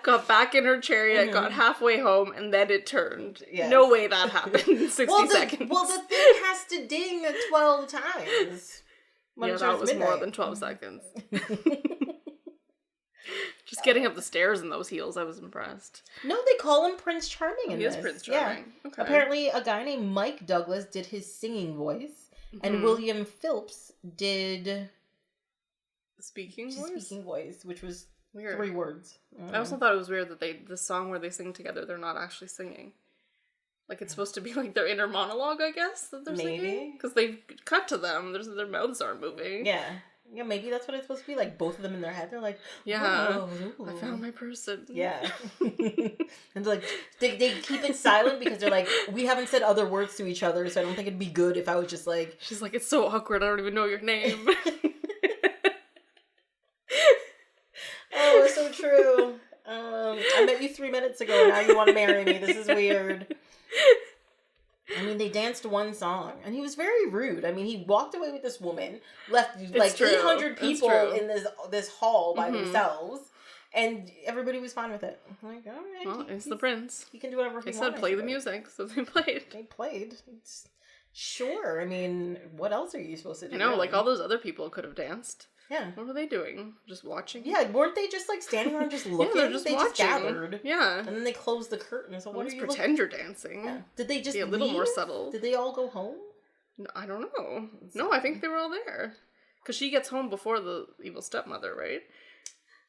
Got back in her chariot, got halfway home, and then it turned. Yes. No way that happened in 60 seconds. Well, the thing has to ding 12 times. Yeah, that was midnight. More than 12 seconds. Just getting up the stairs in those heels, I was impressed. No, they call him Prince Charming in this. He is Prince Charming. Yeah. Okay. Apparently, a guy named Mike Douglas did his singing voice, and William Phillips did... The speaking voice, which was... Weird. 3 words. I also thought it was weird that the song where they sing together, they're not actually singing. Like, it's supposed to be like their inner monologue, I guess, that they're singing. Because they cut to them. Their mouths aren't moving. Yeah. Yeah, maybe that's what it's supposed to be. Like, both of them in their head, they're like, yeah, I found my person. Yeah. And like, they keep it silent because they're like, we haven't said other words to each other, so I don't think it'd be good if I was just like... She's like, it's so awkward, I don't even know your name. Oh, it's so true. I met you 3 minutes ago, and now you want to marry me. This is weird. I mean, they danced one song, and he was very rude. I mean, he walked away with this woman, left like 800 people in this hall by themselves, and everybody was fine with it. I'm like, all right. Well, it's the prince. He can do whatever he wants. They said play the music, so they played. They played. Sure. I mean, what else are you supposed to do? I know, like all those other people could have danced. Yeah. What were they doing? Just watching? Yeah, weren't they just like standing around just looking? Yeah, just watching. Just gathered. Yeah. And then they closed the curtain. So what are you pretend you're dancing. Yeah. Did they just be a little more subtle? Did they all go home? No, I don't know. No, I think they were all there. Because she gets home before the evil stepmother, right?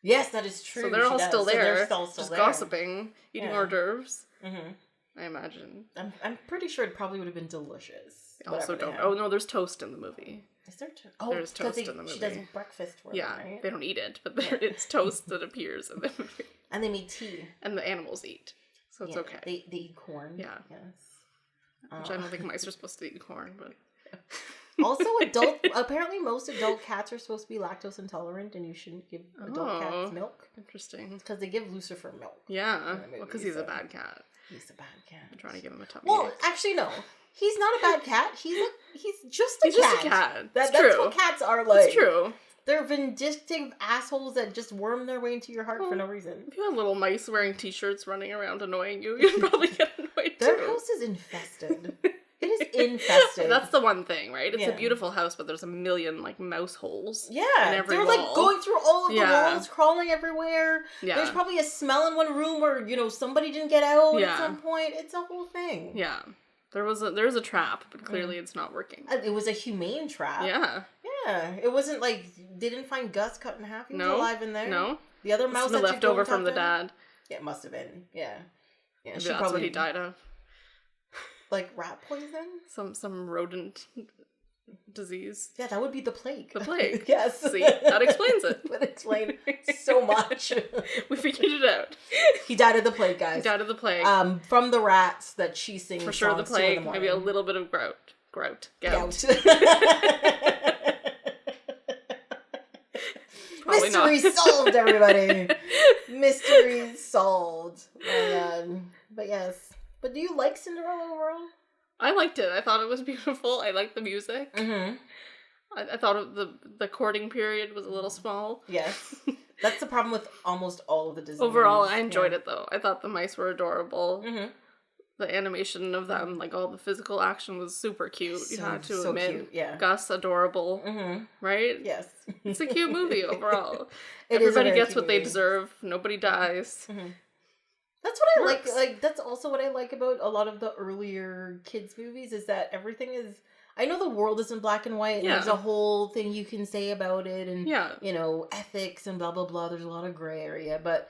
Yes, that is true. So they're all still there. So they're still there. Gossiping, eating hors d'oeuvres. Mm-hmm. I imagine. I'm pretty sure it probably would have been delicious. I also don't. Oh no, there's toast in the movie. Is there toast? Oh, there's toast in the movie. She does breakfast for them, right? They don't eat it, but it's toast that appears in the movie. And they make tea. And the animals eat, so it's okay. They eat corn. Yeah. Yes. Which I don't think mice are supposed to eat corn, but. Also, apparently most adult cats are supposed to be lactose intolerant, and you shouldn't give adult cats milk. Interesting. Because they give Lucifer milk. Yeah, because he's a bad cat. He's a bad cat. I'm trying to give him a tummy. Well, actually, no. He's not a bad cat. He's just a cat. He's just a cat. That's what cats are like. It's true. They're vindictive assholes that just worm their way into your heart for no reason. If you had little mice wearing t-shirts running around annoying you, you'd probably get annoyed too. Their house is infested. It is infested. That's the one thing, right? It's a beautiful house, but there's a million, like, mouse holes. Yeah. In every They're, wall. like, going through all of the walls, crawling everywhere. Yeah. There's probably a smell in one room where, somebody didn't get out at some point. It's a whole thing. Yeah. There's a trap, but clearly it's not working. It was a humane trap. Yeah. Yeah. It wasn't like, they didn't find Gus cut in half. He was alive in there. No. The other mouse that left over from the dad. Yeah, it must have been. Yeah. Yeah. Maybe that's what he died of. Like rat poison? Some rodent disease. Yeah, that would be the plague. The plague. Yes. See, that explains it. That explains so much. We figured it out. He died of the plague, guys. He died of the plague. From the rats that she sings. For sure, the plague. Maybe a little bit of gout. Mystery solved, everybody. Mystery solved. But yes. But do you like Cinderella overall? I liked it. I thought it was beautiful. I liked the music. Mm-hmm. I thought the courting period was a little small. Yes. That's the problem with almost all of the Disney Overall, movies. I enjoyed it, though. I thought the mice were adorable. Mm-hmm. The animation of them, like all the physical action was super cute. You had to admit. Cute, yeah. Gus, adorable. Mm-hmm. Right? Yes. It's a cute movie overall. Everybody gets what they deserve. Nobody dies. Mm-hmm. That's what I like. Like, that's also what I like about a lot of the earlier kids' movies is that everything is... I know the world isn't black and white, and there's a whole thing you can say about it, and, you know, ethics and blah, blah, blah. There's a lot of gray area. But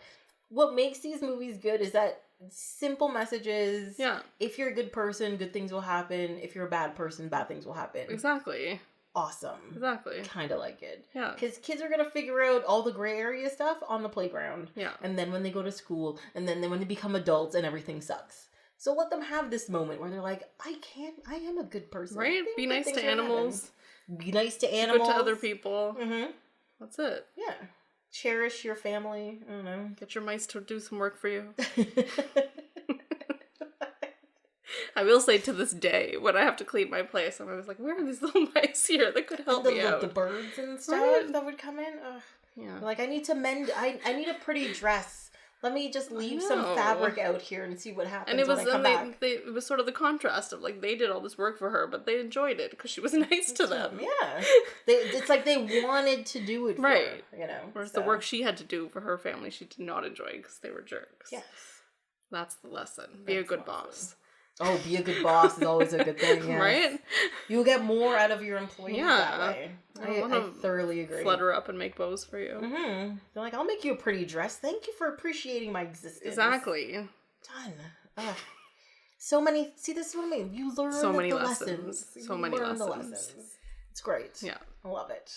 what makes these movies good is that simple messages. Yeah. If you're a good person, good things will happen. If you're a bad person, bad things will happen. Exactly. Awesome. Exactly. Kind of like it. Yeah. Because kids are going to figure out all the gray area stuff on the playground. Yeah. And then when they go to school, and then when they become adults and everything sucks. So let them have this moment where they're like, I am a good person. Right? Be nice to animals. Be nice to animals. Good to other people. Mm-hmm. That's it. Yeah. Cherish your family. I don't know. Get your mice to do some work for you. I will say to this day, when I have to clean my place, I'm always like, where are these little mice here that could help me out? The birds and stuff that would come in. Ugh. Yeah. Like, I need to mend. I need a pretty dress. Let me just leave some fabric out here and see what happens. And it was it was sort of the contrast of like they did all this work for her, but they enjoyed it because she was nice to them. Yeah, it's like they wanted to do it for her, you know. Whereas the work she had to do for her family, she did not enjoy because they were jerks. Yes, that's the lesson. Be a good boss. Oh, be a good boss is always a good thing, yes. Right? You'll get more out of your employees that way. I thoroughly agree. Flutter up and make bows for you. Mm-hmm. They're like, I'll make you a pretty dress. Thank you for appreciating my existence. Exactly. Done. Ugh. So many. See, this is what I mean. You learn so many lessons. So many lessons. It's great. Yeah. I love it.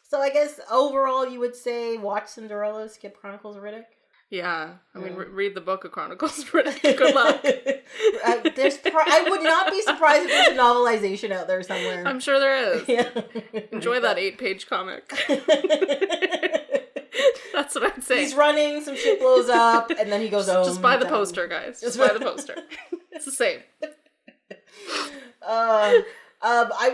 So I guess overall you would say watch Cinderella, skip Chronicles of Riddick? Yeah, I mean, read the book of Chronicles of Riddick. Good luck. I would not be surprised if there's a novelization out there somewhere. I'm sure there is. Yeah. Enjoy that 8-page comic. That's what I'd say. He's running, some shit blows up, and then he goes home. Just buy the poster, guys. Just buy the poster. It's the same. I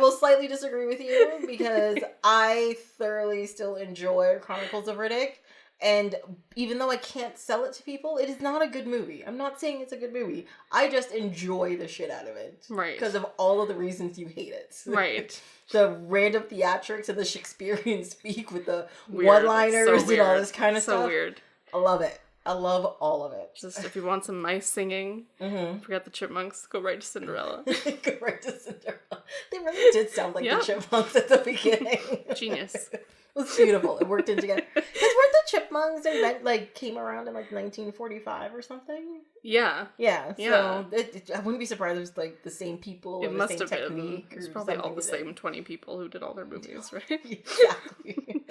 will slightly disagree with you because I thoroughly still enjoy Chronicles of Riddick. And even though I can't sell it to people, it is not a good movie. I'm not saying it's a good movie. I just enjoy the shit out of it. Right. Because of all of the reasons you hate it. Right. The random theatrics and the Shakespearean speak with the one-liners and all this kind of stuff. So weird. I love it. I love all of it. Just if you want some mice singing, forget the chipmunks, go right to Cinderella. Go right to Cinderella. They really did sound like the chipmunks at the beginning. Genius. It was beautiful. It worked in together. Because weren't the chipmunks came around in 1945 or something? Yeah. Yeah. So I wouldn't be surprised if it was like the same people. It must have been. It's probably all the same 20 people who did all their movies, right? Exactly.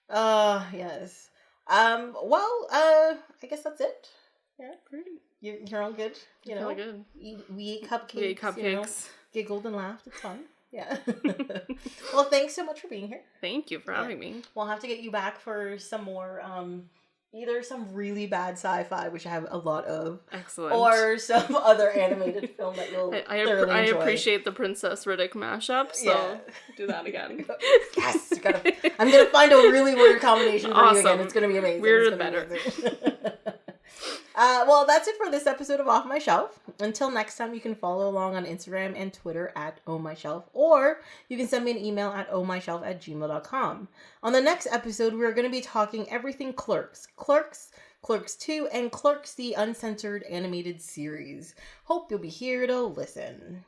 Yes. Well, I guess that's it. Yeah. Great. You're all good. You know. Good. We ate cupcakes. You know, giggled and laughed. It's fun. Yeah. Well, thanks so much for being here. Thank you for having me. We'll have to get you back for some more, either some really bad sci-fi, which I have a lot of. Excellent. Or some other animated film that you'll thoroughly enjoy. I appreciate the Princess Riddick mashup, so do that again. Yes! I'm going to find a really weird combination for you again. It's going to be amazing. Weird and better. Well, that's it for this episode of Off My Shelf. Until next time, you can follow along on Instagram and Twitter at ohmyshelf, or you can send me an email at ohmyshelf@gmail.com. On the next episode, we're going to be talking everything Clerks, Clerks 2, and Clerks the Uncensored Animated Series. Hope you'll be here to listen.